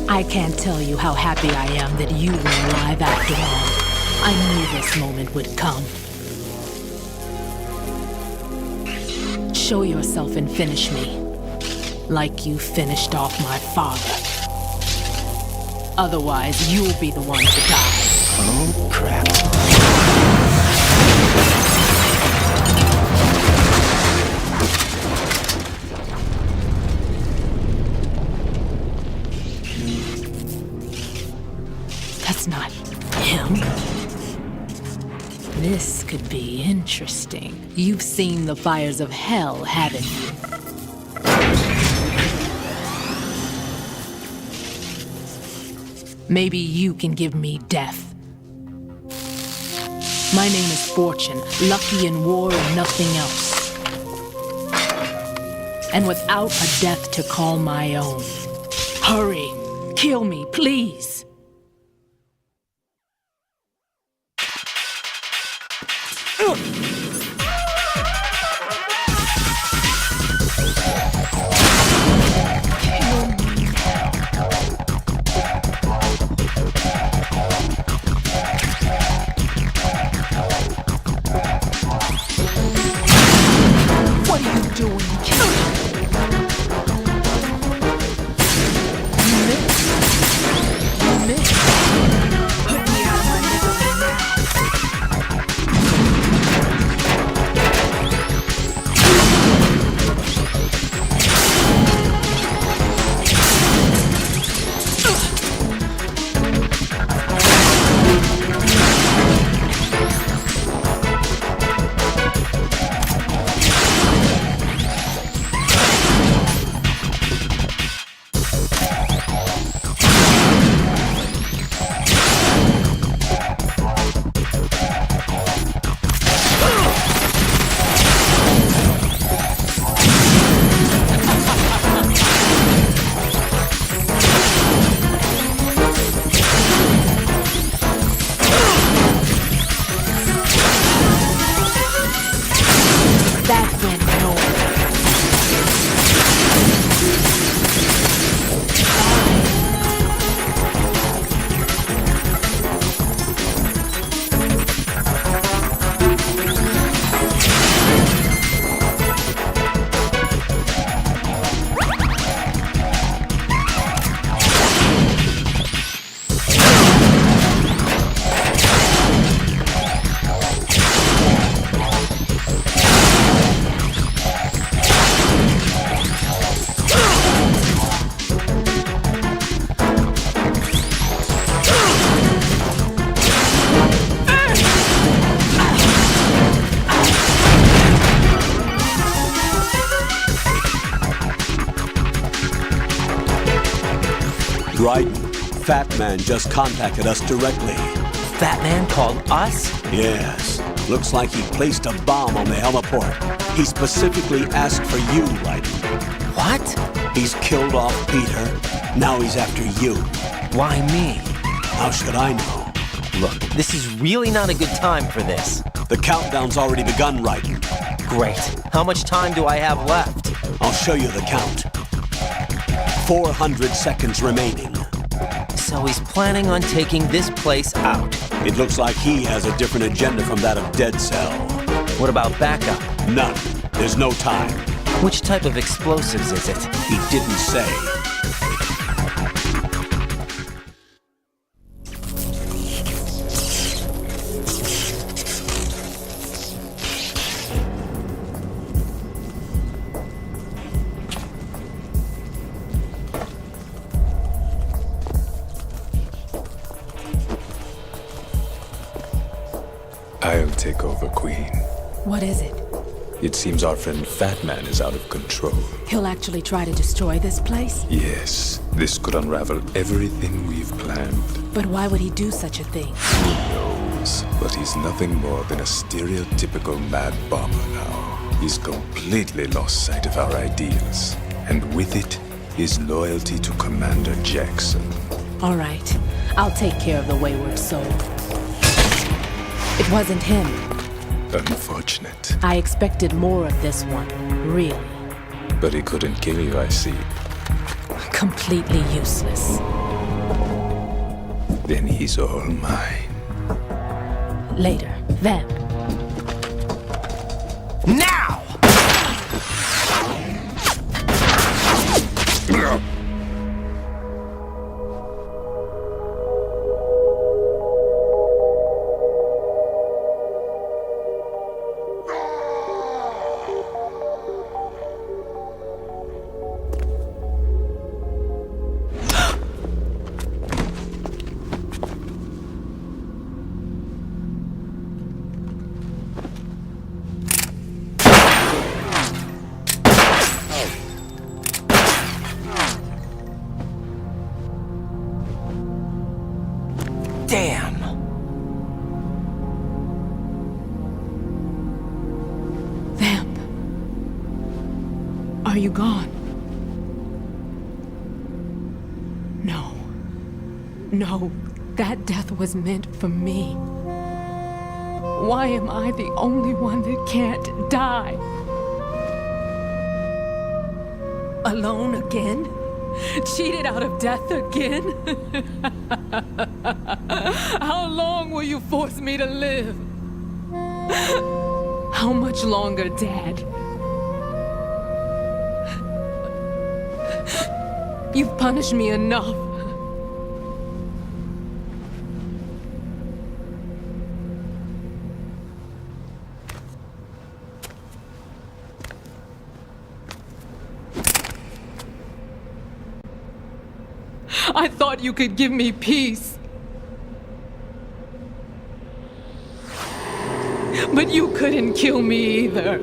I can't tell you how happy I am that you were alive after all. I knew this moment would come. Show yourself and finish me. Like you finished off my father. Otherwise, you'll be the one to die. Oh, crap. That's not him. This could be interesting. You've seen the fires of hell, haven't you? Maybe you can give me death. My name is Fortune, lucky in war and nothing else. And without a death to call my own. Hurry, kill me, please. What are you doing? Kill me! You missed. You missed. Put me out of my misery now. Raiden, Fat Man just contacted us directly. Fat Man called us? Yes. Looks like he placed a bomb on the heliport. He specifically asked for you, Raiden. What? He's killed off Peter. Now he's after you. Why me? How should I know? Look, this is really not a good time for this. The countdown's already begun, Raiden. Great. How much time do I have left? I'll show you the count. 400 seconds remaining. So he's planning on taking this place out. It looks like he has a different agenda from that of Dead Cell. What about backup? None. There's no time. Which type of explosives is it? He didn't say. Queen. What is it? It seems our friend Fat Man is out of control. He'll actually try to destroy this place? Yes, this could unravel everything we've planned. But why would he do such a thing? Who knows? But he's nothing more than a stereotypical mad bomber now. He's completely lost sight of our ideals. And with it, his loyalty to Commander Jackson. All right. I'll take care of the wayward soul. It wasn't him. Unfortunate. I expected more of this one, really. But he couldn't kill you, I see. Completely useless. Then he's all mine. Later. Then. Now! Damn! Vamp. Are you gone? No. No. That death was meant for me. Why am I the only one that can't die? Alone again? Cheated out of death again? How long will you force me to live? How much longer, Dad? You've punished me enough. I thought you could give me peace. But you couldn't kill me either.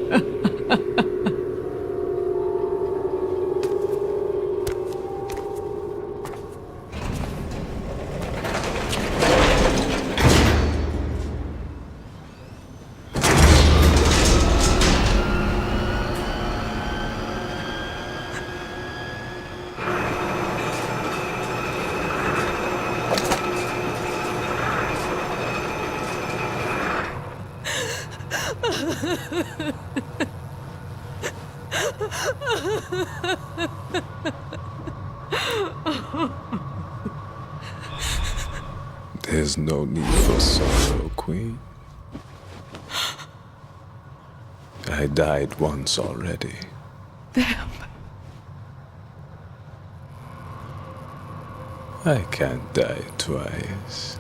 There's no need for sorrow, Queen. I died once already. Vamp. I can't die twice.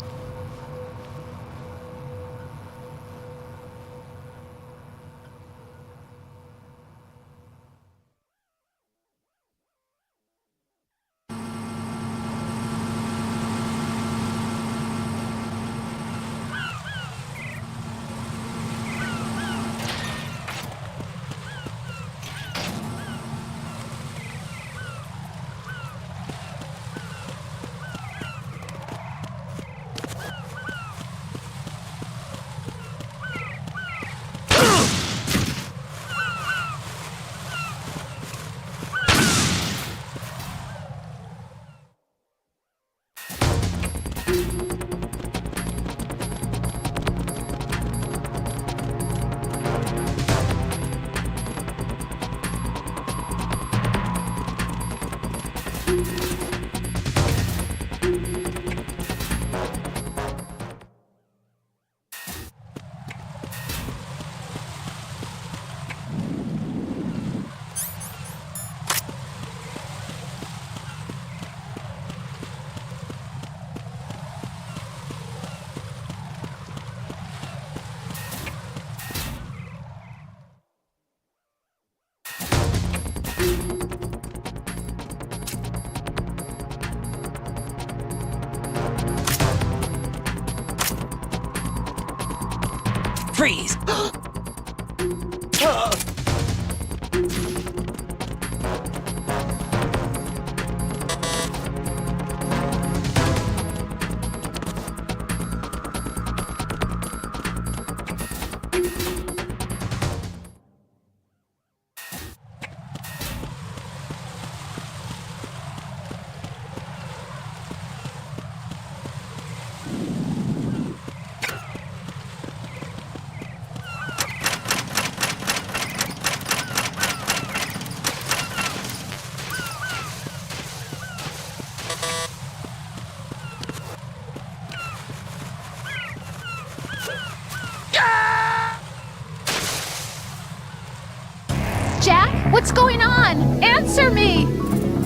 What's going on? Answer me!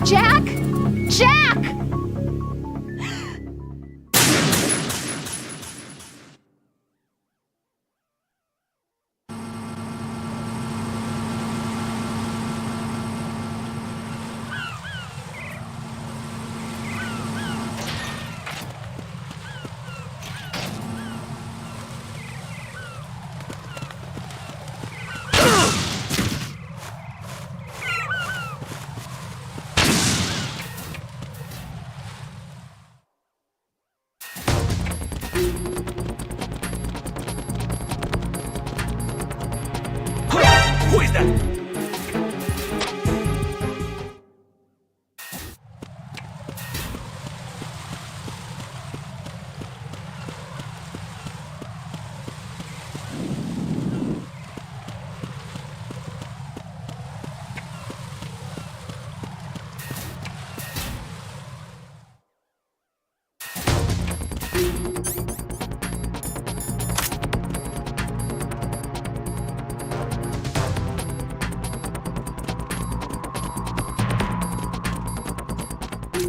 Jack? Jack! Who is that?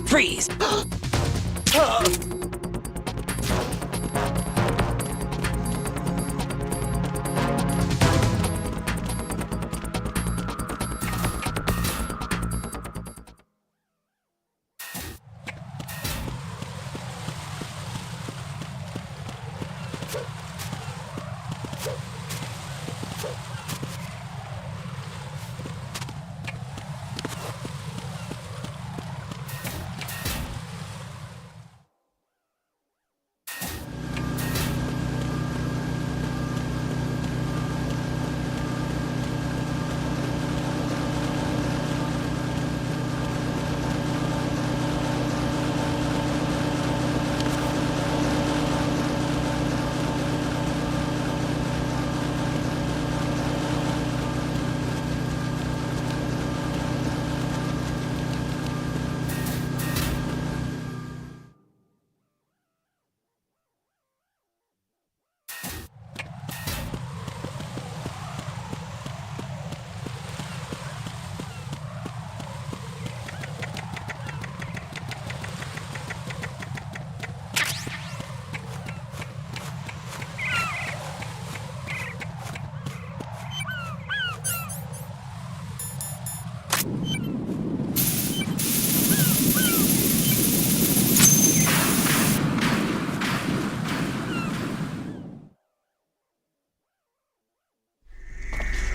Freeze!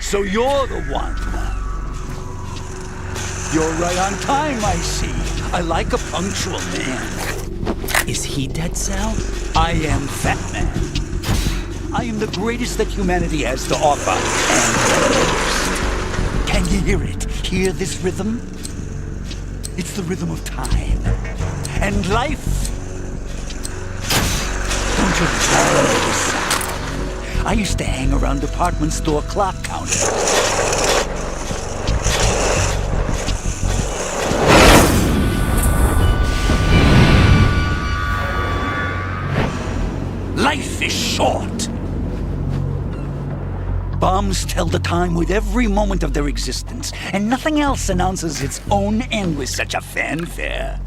So you're the one. You're right on time, I see. I like a punctual man. Is he dead, Sal? I am Fat Man. I am the greatest that humanity has to offer, and can you hear it? Hear this rhythm? It's the rhythm of time. And life. Don't you love this sound? I used to hang around department store clock counters. Life is short. Bombs tell the time with every moment of their existence, and nothing else announces its own end with such a fanfare.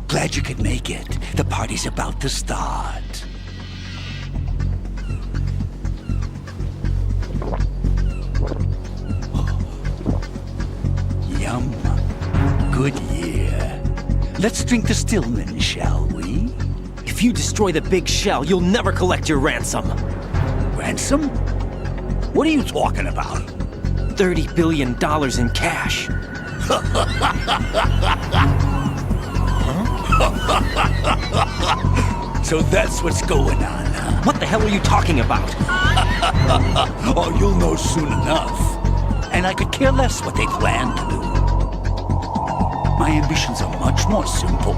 Glad you could make it. The party's about to start. Yum. Good year. Let's drink to Stillman, shall we? If you destroy the big shell, you'll never collect your ransom. Ransom? What are you talking about? $30 billion in cash. So that's what's going on, huh? What the hell are you talking about? Oh, you'll know soon enough. And I could care less what they plan to do. My ambitions are much more simple.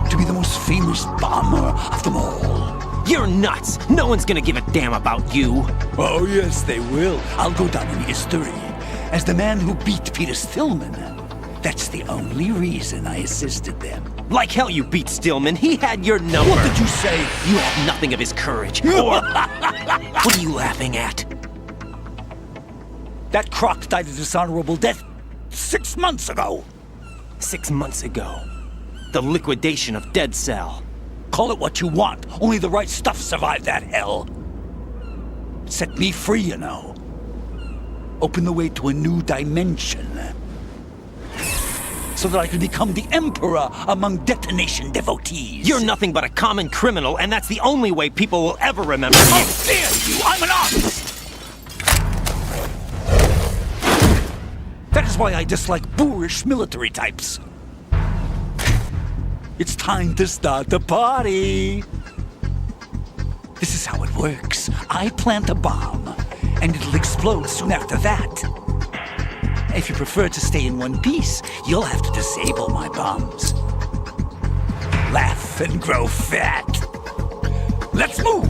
To be the most famous bomber of them all. You're nuts! No one's gonna give a damn about you. Oh, yes, they will. I'll go down in history as the man who beat Peter Stillman. That's the only reason I assisted them. Like hell you beat Stillman. He had your number. What did you say? You have nothing of his courage. Or... What are you laughing at? That croc died a dishonorable death. 6 months ago. 6 months ago. The liquidation of Dead Cell. Call it what you want. Only the right stuff survived that hell. It set me free, you know. Opened the way to a new dimension. So that I could become the emperor among detonation devotees. You're nothing but a common criminal, and that's the only way people will ever remember you. How dare you! I'm an artist! That is why I dislike boorish military types. It's time to start the party. This is how it works. I plant a bomb, and it'll explode soon after that. If you prefer to stay in one piece, you'll have to disable my bombs. Laugh and grow fat. Let's move!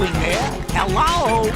doing there? Hello?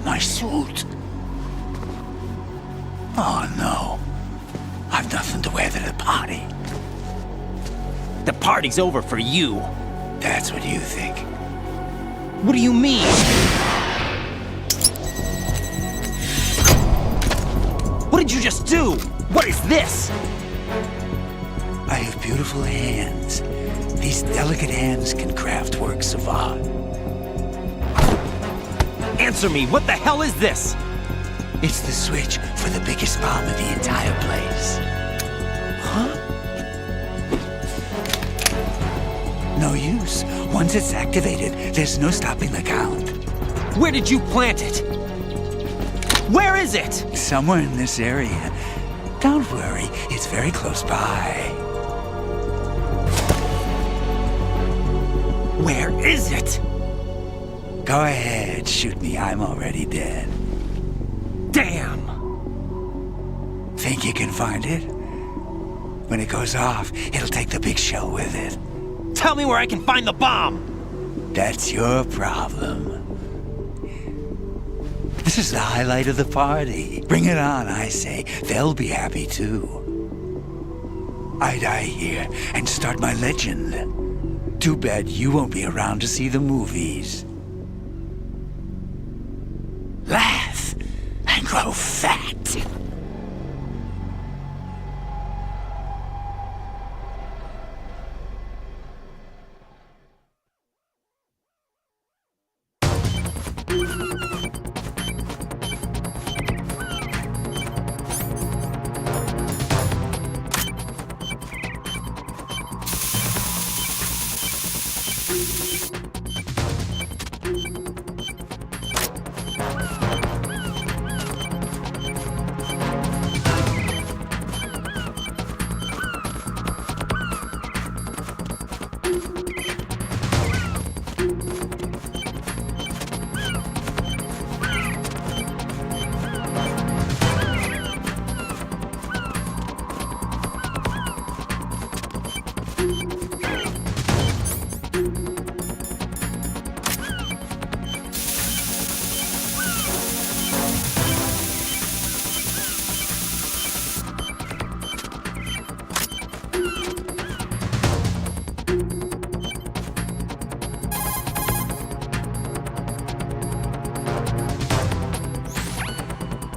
my suit. Oh no. I've nothing to wear to the party. The party's over for you. That's what you think. What do you mean? What did you just do? What is this? I have beautiful hands. These delicate hands can craft works of art. Answer me, what the hell is this? It's the switch for the biggest bomb in the entire place. Huh? No use. Once it's activated, there's no stopping the count. Where did you plant it? Where is it? Somewhere in this area. Don't worry, it's very close by. Where is it? Go ahead, shoot me. I'm already dead. Damn! Think you can find it? When it goes off, it'll take the big show with it. Tell me where I can find the bomb! That's your problem. This is the highlight of the party. Bring it on, I say. They'll be happy too. I die here and start my legend. Too bad you won't be around to see the movies. Laugh and grow fat.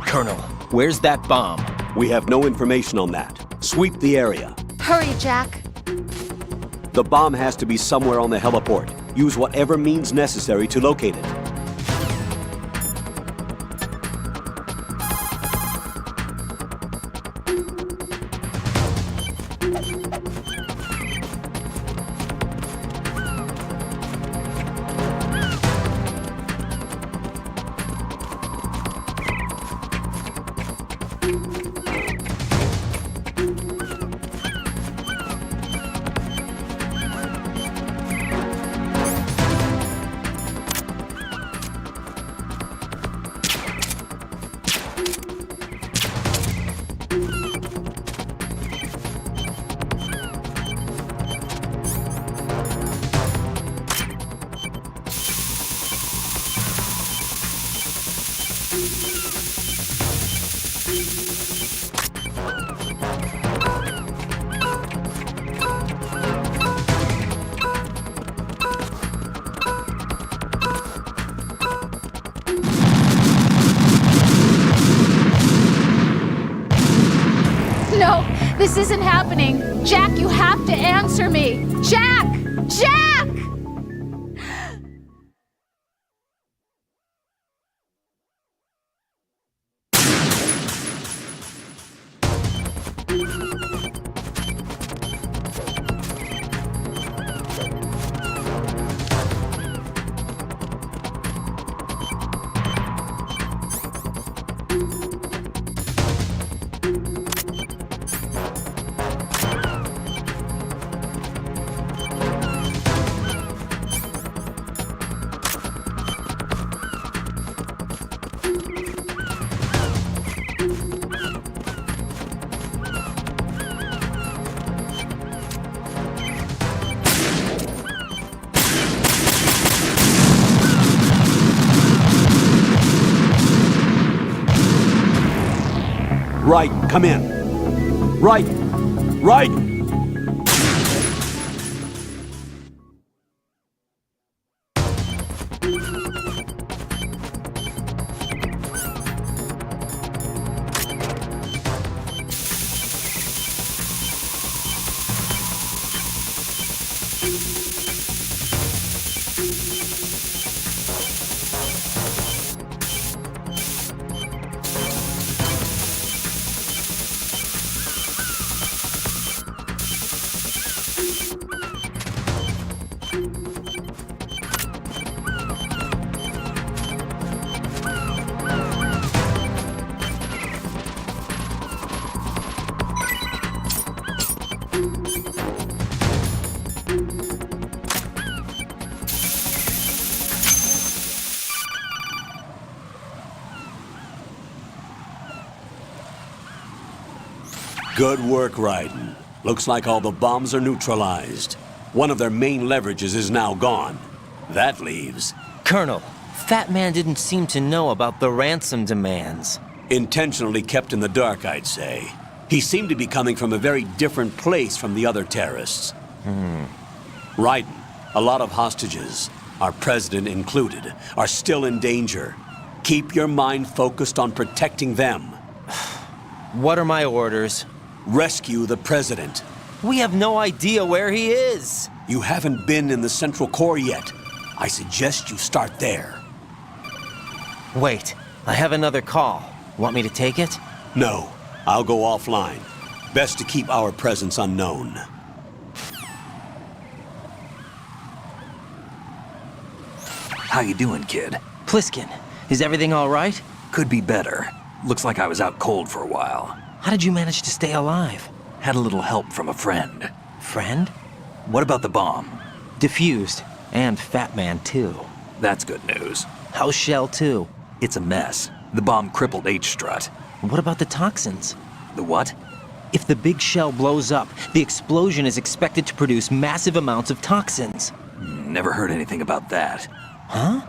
Colonel, where's that bomb? We have no information on that. Sweep the area. Hurry, Jack. The bomb has to be somewhere on the heliport. Use whatever means necessary to locate it. No, this isn't happening. Jack, you have to answer me. Jack! Jack! Raiden, come in. Raiden! Raiden! Good work, Raiden. Looks like all the bombs are neutralized. One of their main leverages is now gone. That leaves... Colonel, Fat Man didn't seem to know about the ransom demands. Intentionally kept in the dark, I'd say. He seemed to be coming from a very different place from the other terrorists. Raiden, a lot of hostages, our president included, are still in danger. Keep your mind focused on protecting them. What are my orders? Rescue the president. We have no idea where he is. You haven't been in the Central Core yet. I suggest you start there. Wait, I have another call. Want me to take it? No, I'll go offline. Best to keep our presence unknown. How you doing, kid? Pliskin, is everything all right? Could be better. Looks like I was out cold for a while. How did you manage to stay alive? Had a little help from a friend. Friend? What about the bomb? Diffused. And Fat Man, too. That's good news. How's Shell 2? It's a mess. The bomb crippled H-Strut. What about the toxins? The what? If the big shell blows up, the explosion is expected to produce massive amounts of toxins. Never heard anything about that. Huh?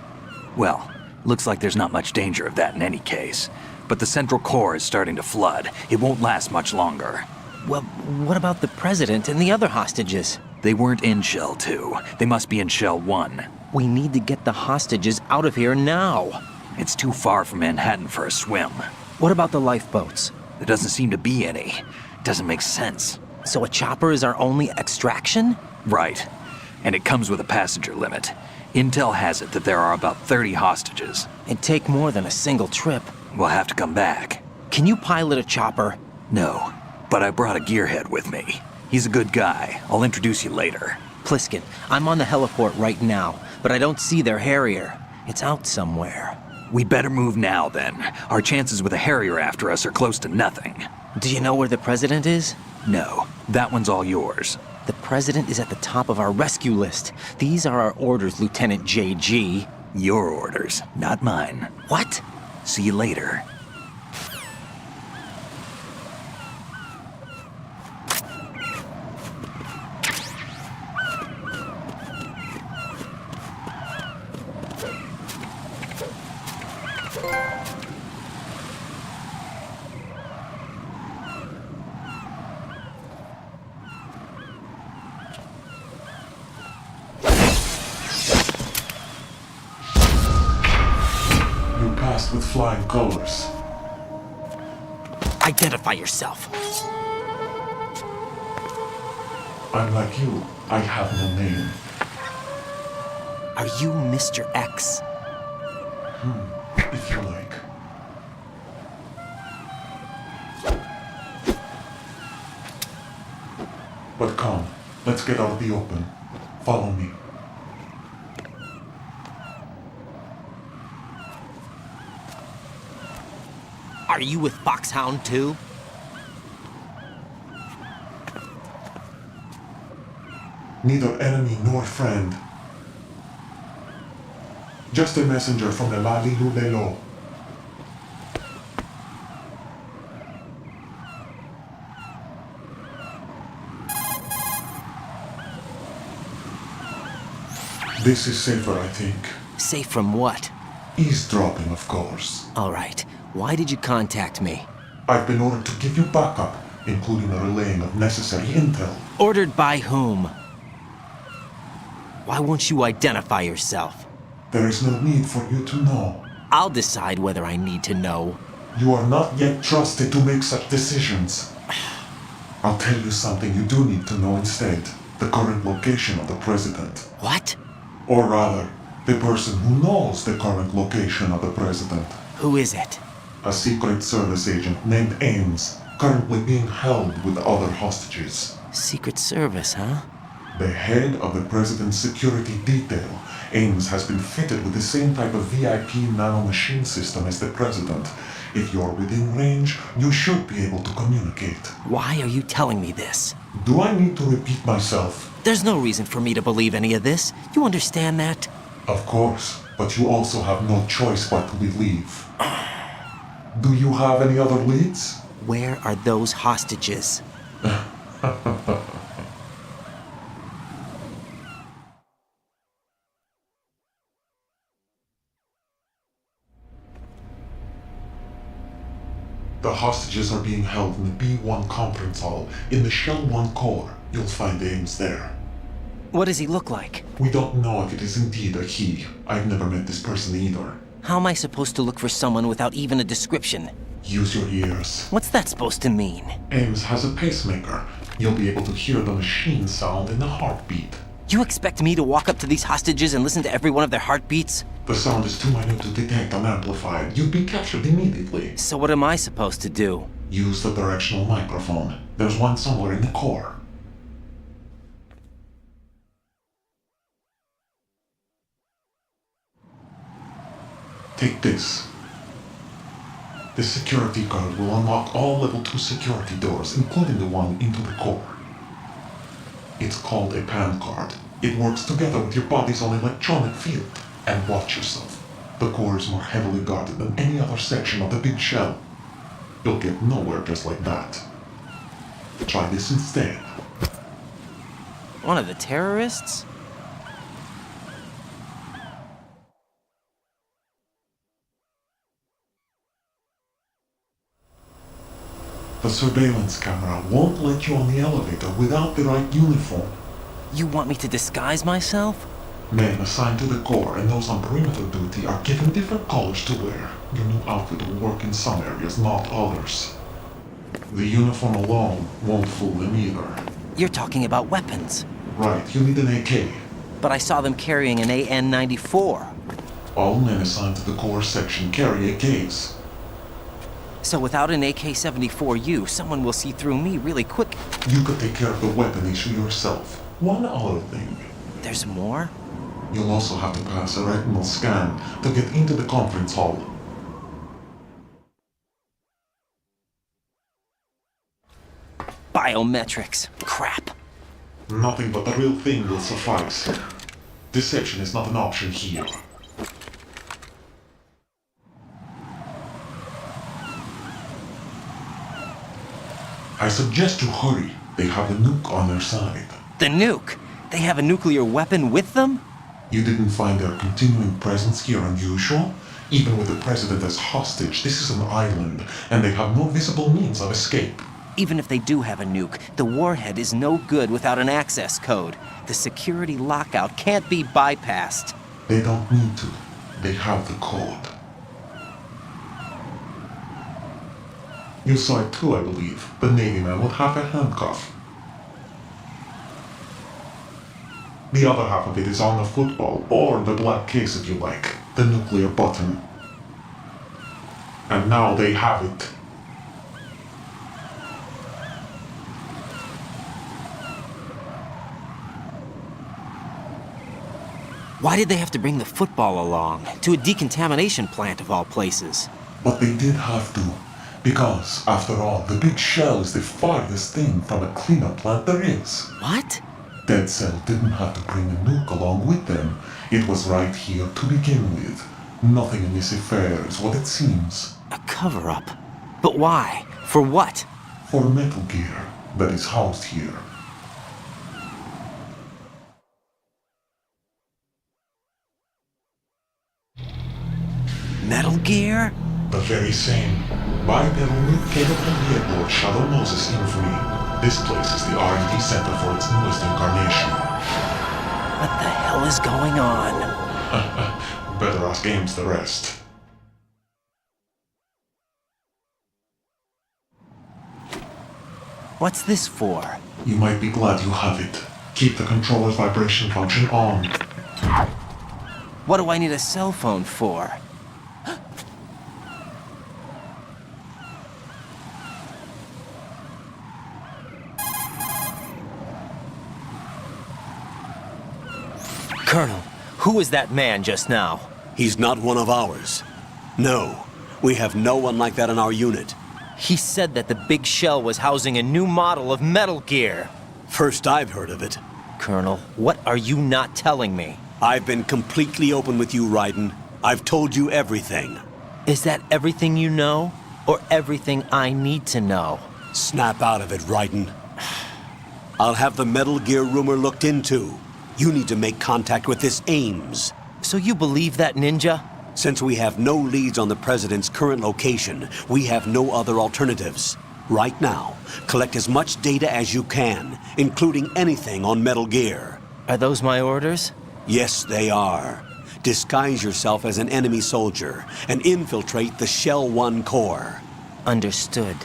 Well, looks like there's not much danger of that in any case. But the Central Core is starting to flood. It won't last much longer. Well, what about the president and the other hostages? They weren't in Shell 2. They must be in Shell 1. We need to get the hostages out of here now. It's too far from Manhattan for a swim. What about the lifeboats? There doesn't seem to be any. Doesn't make sense. So a chopper is our only extraction? Right. And it comes with a passenger limit. Intel has it that there are about 30 hostages. It'd take more than a single trip. We'll have to come back. Can you pilot a chopper? No, but I brought a gearhead with me. He's a good guy. I'll introduce you later. Pliskin, I'm on the heliport right now, but I don't see their Harrier. It's out somewhere. We'd better move now, then. Our chances with a Harrier after us are close to nothing. Do you know where the president is? No, that one's all yours. The president is at the top of our rescue list. These are our orders, Lieutenant JG. Your orders, not mine. What? See you later. With flying colors. Identify yourself. I'm like you. I have no name. Are you Mr. X? If you like. But come, let's get out the open. Follow me. Are you with Foxhound too? Neither enemy nor friend. Just a messenger from the Lali Lulelo. This is safer, I think. Safe from what? Eavesdropping, of course. All right. Why did you contact me? I've been ordered to give you backup, including the relaying of necessary intel. Ordered by whom? Why won't you identify yourself? There is no need for you to know. I'll decide whether I need to know. You are not yet trusted to make such decisions. I'll tell you something you do need to know instead. The current location of the president. What? Or rather, the person who knows the current location of the president. Who is it? A Secret Service agent named Ames, currently being held with other hostages. Secret Service, huh? The head of the president's security detail, Ames, has been fitted with the same type of VIP nanomachine system as the president. If you're within range, you should be able to communicate. Why are you telling me this? Do I need to repeat myself? There's no reason for me to believe any of this. You understand that? Of course, but you also have no choice but to believe. Do you have any other leads? Where are those hostages? The hostages are being held in the B1 conference hall in the Shell 1 core. You'll find Ames there. What does he look like? We don't know if it is indeed a he. I've never met this person either. How am I supposed to look for someone without even a description? Use your ears. What's that supposed to mean? Ames has a pacemaker. You'll be able to hear the machine sound in the heartbeat. You expect me to walk up to these hostages and listen to every one of their heartbeats? The sound is too minute to detect and amplify it. You'd be captured immediately. So what am I supposed to do? Use the directional microphone. There's one somewhere in the core. Take this. This security card will unlock all level 2 security doors, including the one into the core. It's called a PAN card. It works together with your body's own electronic field. And watch yourself. The core is more heavily guarded than any other section of the big shell. You'll get nowhere just like that. Try this instead. One of the terrorists? The surveillance camera won't let you on the elevator without the right uniform. You want me to disguise myself? Men assigned to the core and those on perimeter duty are given different colors to wear. Your new outfit will work in some areas, not others. The uniform alone won't fool them either. You're talking about weapons. Right, you need an AK. But I saw them carrying an AN-94. All men assigned to the core section carry AKs. So without an AK-74U, someone will see through me really quick. You could take care of the weapon issue yourself. One other thing. There's more? You'll also have to pass a retinal scan to get into the conference hall. Biometrics. Crap. Nothing but the real thing will suffice. Deception is not an option here. I suggest you hurry. They have the nuke on their side. The nuke? They have a nuclear weapon with them? You didn't find their continuing presence here unusual? Even with the president as hostage, this is an island, and they have no visible means of escape. Even if they do have a nuke, the warhead is no good without an access code. The security lockout can't be bypassed. They don't need to. They have the code. You saw it too, I believe. The Navy man with half a handcuff. The other half of it is on the football, or the black case if you like, the nuclear button. And now they have it. Why did they have to bring the football along? To a decontamination plant of all places. But they did have to. Because, after all, the big shell is the farthest thing from a cleanup plant there is. What? Dead Cell didn't have to bring a nuke along with them. It was right here to begin with. Nothing in this affair is what it seems. A cover-up? But why? For what? For Metal Gear that is housed here. Metal Gear? The very same. Bipedal capable yet Lord Shadow Moses infamy. This place is the R&D center for its newest incarnation. What the hell is going on? Better ask Ames the rest. What's this for? You might be glad you have it. Keep the controller's vibration function on. What do I need a cell phone for? Colonel, who was that man just now? He's not one of ours. No, we have no one like that in our unit. He said that the big shell was housing a new model of Metal Gear. First I've heard of it. Colonel, what are you not telling me? I've been completely open with you, Raiden. I've told you everything. Is that everything you know? Or everything I need to know? Snap out of it, Raiden. I'll have the Metal Gear rumor looked into. You need to make contact with this Ames. So you believe that ninja? Since we have no leads on the President's current location, we have no other alternatives. Right now, collect as much data as you can, including anything on Metal Gear. Are those my orders? Yes, they are. Disguise yourself as an enemy soldier and infiltrate the Shell 1 core. Understood.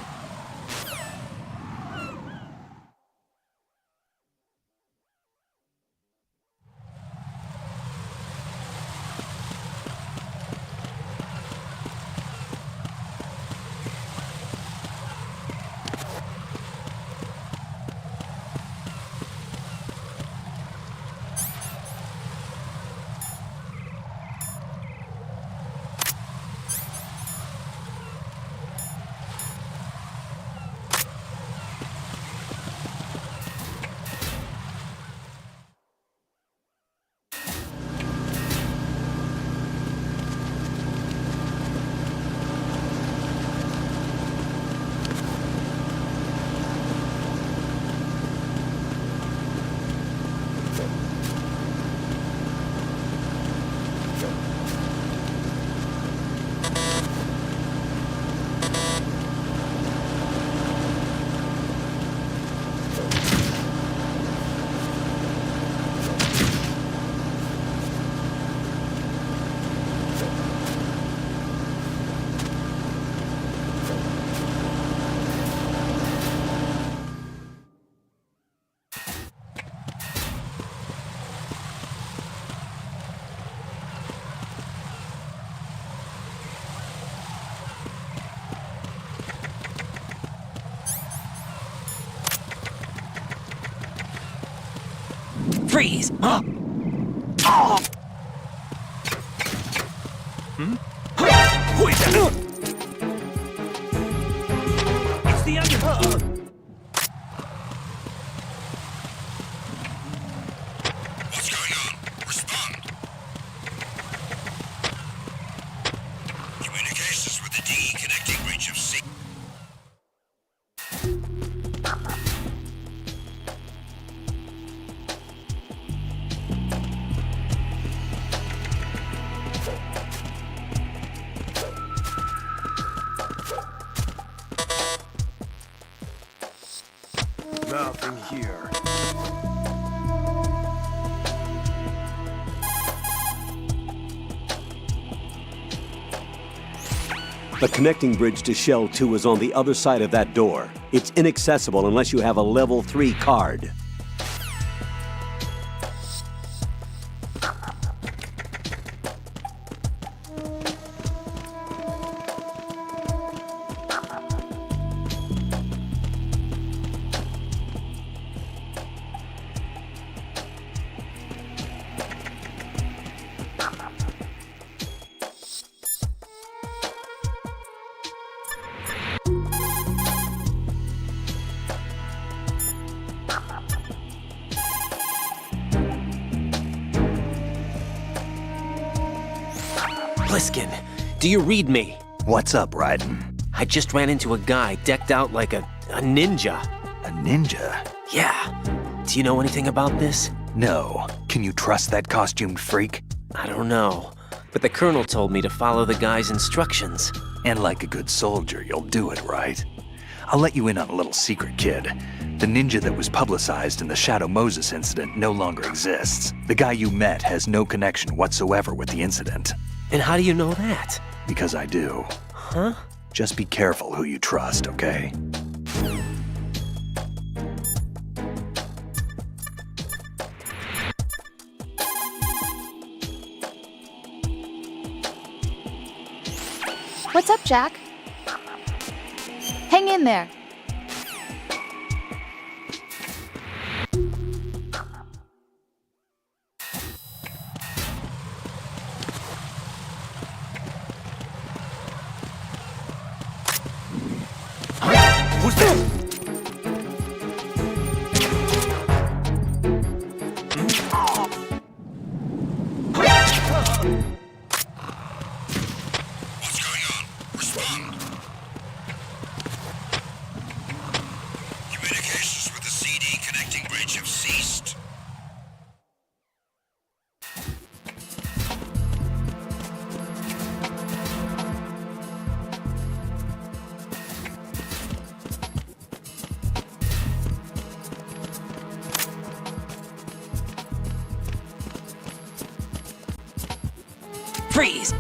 Freeze! Huh? Oh. Who is that? It's the other. What's going on? Respond. Communications with the D connecting reach of C. Nothing here. The connecting bridge to Shell 2 is on the other side of that door. It's inaccessible unless you have a level 3 card. Pliskin, do you read me? What's up, Raiden? I just ran into a guy decked out like a ninja. A ninja? Yeah. Do you know anything about this? No. Can you trust that costumed freak? I don't know. but the Colonel told me to follow the guy's instructions. And like a good soldier, you'll do it, right? I'll let you in on a little secret, kid. The ninja that was publicized in the Shadow Moses incident no longer exists. The guy you met has no connection whatsoever with the incident. And how do you know that? Because I do. Huh? Just be careful who you trust, okay? What's up, Jack? Hang in there. Who's there? What's going on? Respond. Communications with the CD connecting bridge have ceased. Freeze!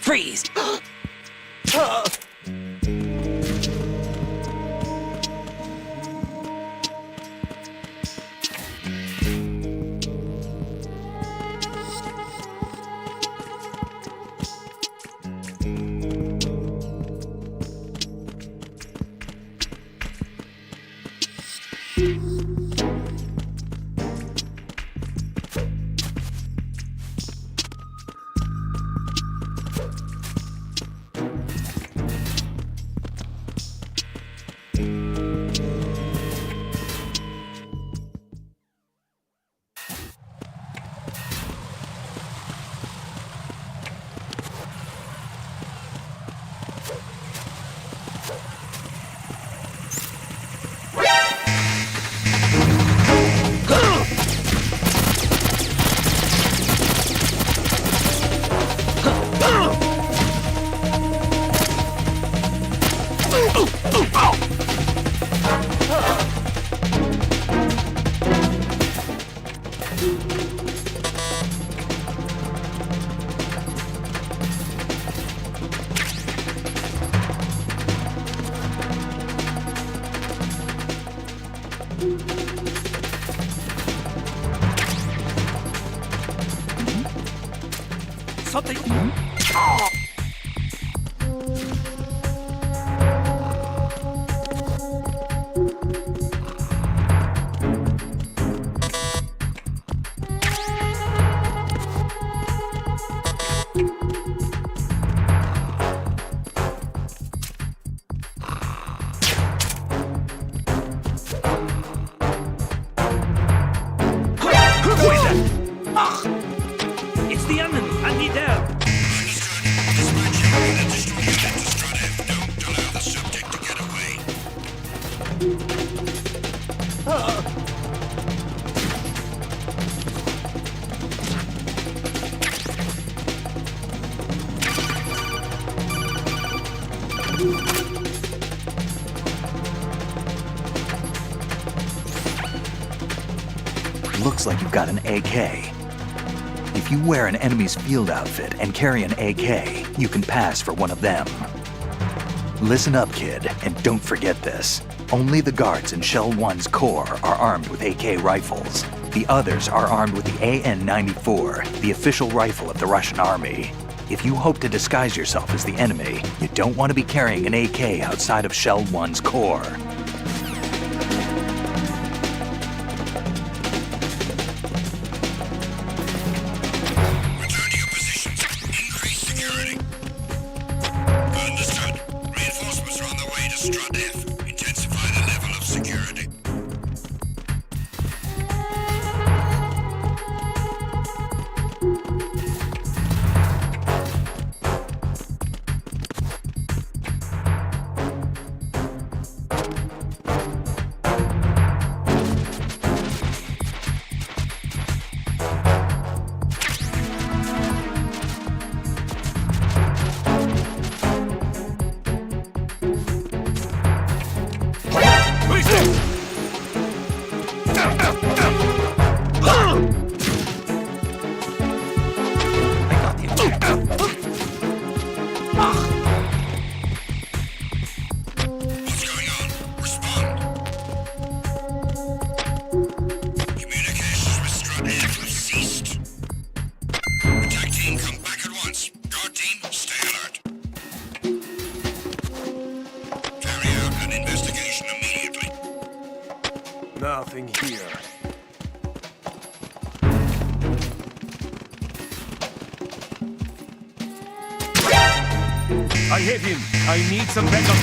Freeze! Something. It's the enemy. I need help. looks like you've got an AK. If you wear an enemy's field outfit and carry an AK, you can pass for one of them. Listen up, kid, and don't forget this. Only the guards in Shell 1's core are armed with AK rifles. The others are armed with the AN-94, the official rifle of the Russian army. If you hope to disguise yourself as the enemy, you don't want to be carrying an AK outside of Shell 1's core. Return to your positions. Increase security. Understood. Reinforcements are on their way to Strut F. Intensify the level of security. What's going on? Respond. Communications with Strut F have ceased. Attack team, come back at once. Guard team, stay alert. Carry out an investigation immediately. Nothing here. I hit him. I need some backup.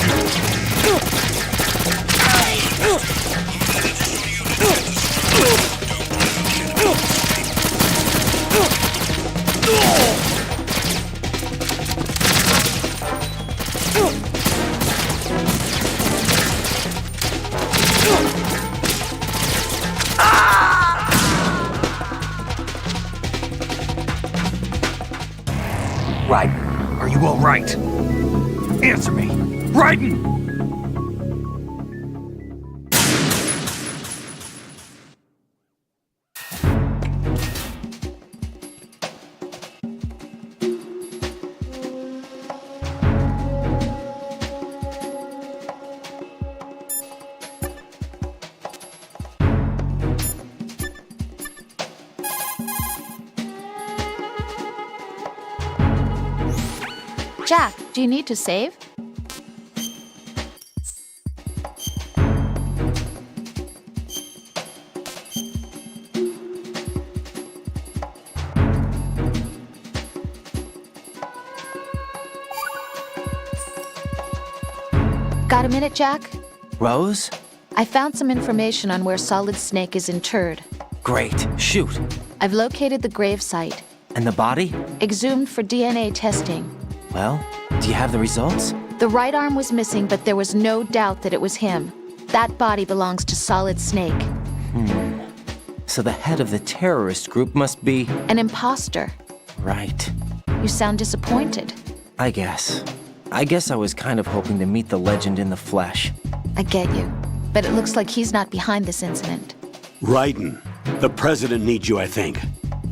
Raiden, are you all right? Answer me! Raiden! Jack, do you need to save? Got a minute, Jack? Rose? I found some information on where Solid Snake is interred. Great. Shoot. I've located the gravesite, And the body? exhumed for DNA testing. Well, do you have the results? The right arm was missing, but there was no doubt that it was him. That body belongs to Solid Snake. So the head of the terrorist group must be... An imposter. Right. You sound disappointed. I guess. I was kind of hoping to meet the legend in the flesh. I get you. But it looks like he's not behind this incident. Raiden, the president needs you, I think.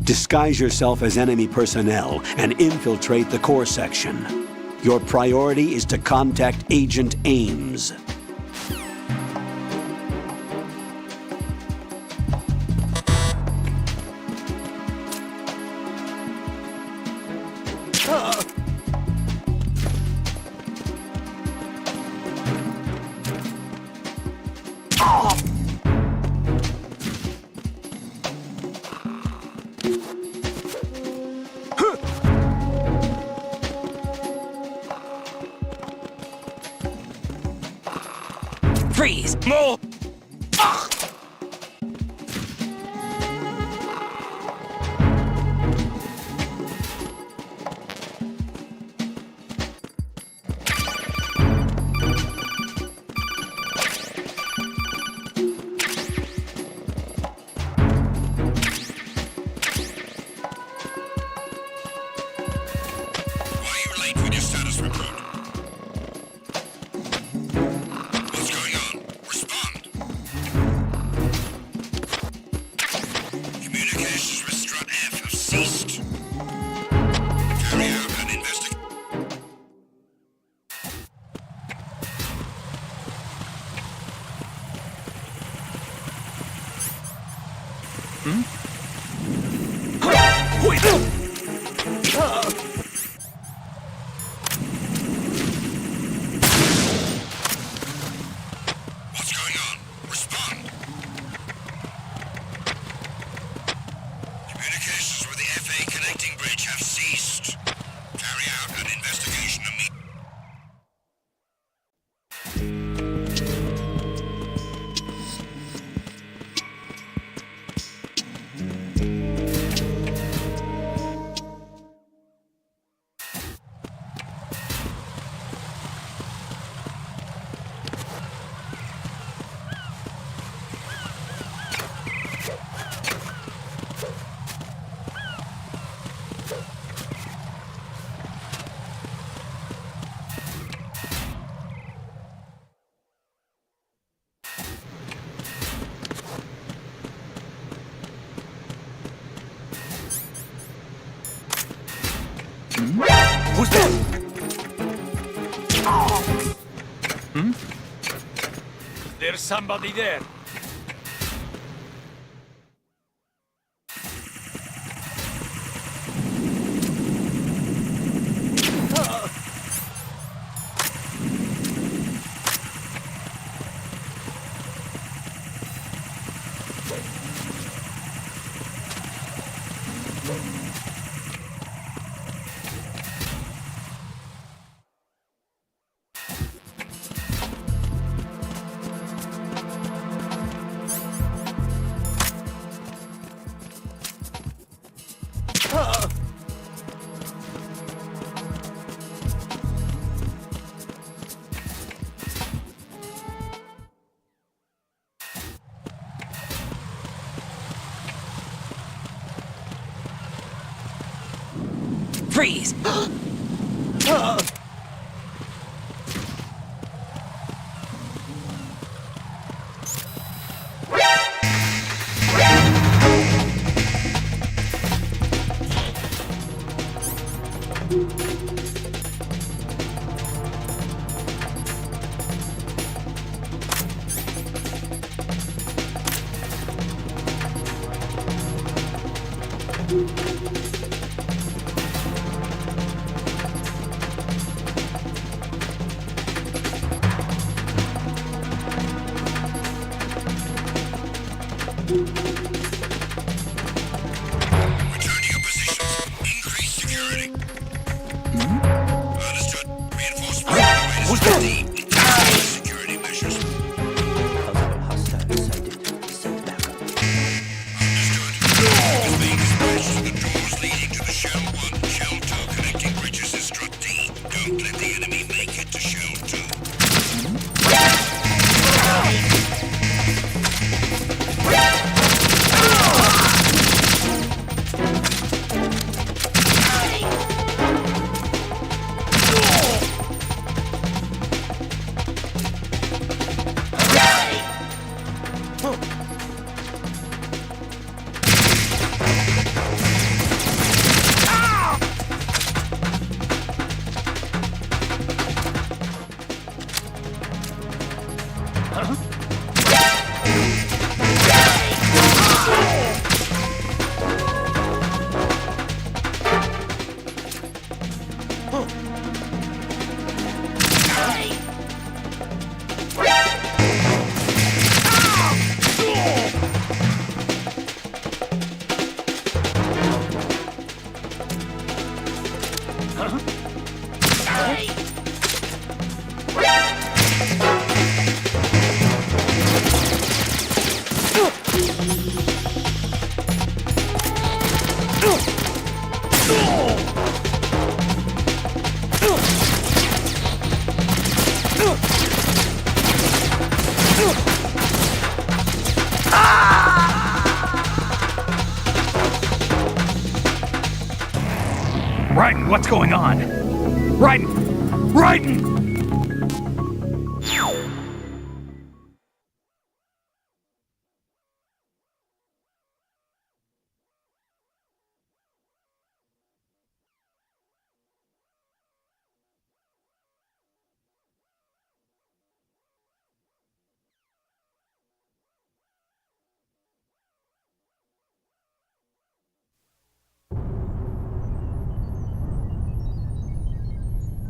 Disguise yourself as enemy personnel and infiltrate the core section. Your priority is to contact Agent Ames. Freeze! More! Why are you late with your status report? What's going on? Respond. What's going on? Respond. Communications with the FA connecting bridge have ceased. Carry out an investigation immediately. Who's there? There's somebody there. Freeze! Return to your positions. Increase security. Understood. Reinforcements on the way to Who's there? Increase security measures. Understood. You're being dispatched to the doors leading to the Shell 1, Shell 2 connecting bridges in Strut D. Don't let the enemy make it to Shell 2. Raiden, what's going on? Raiden! Raiden!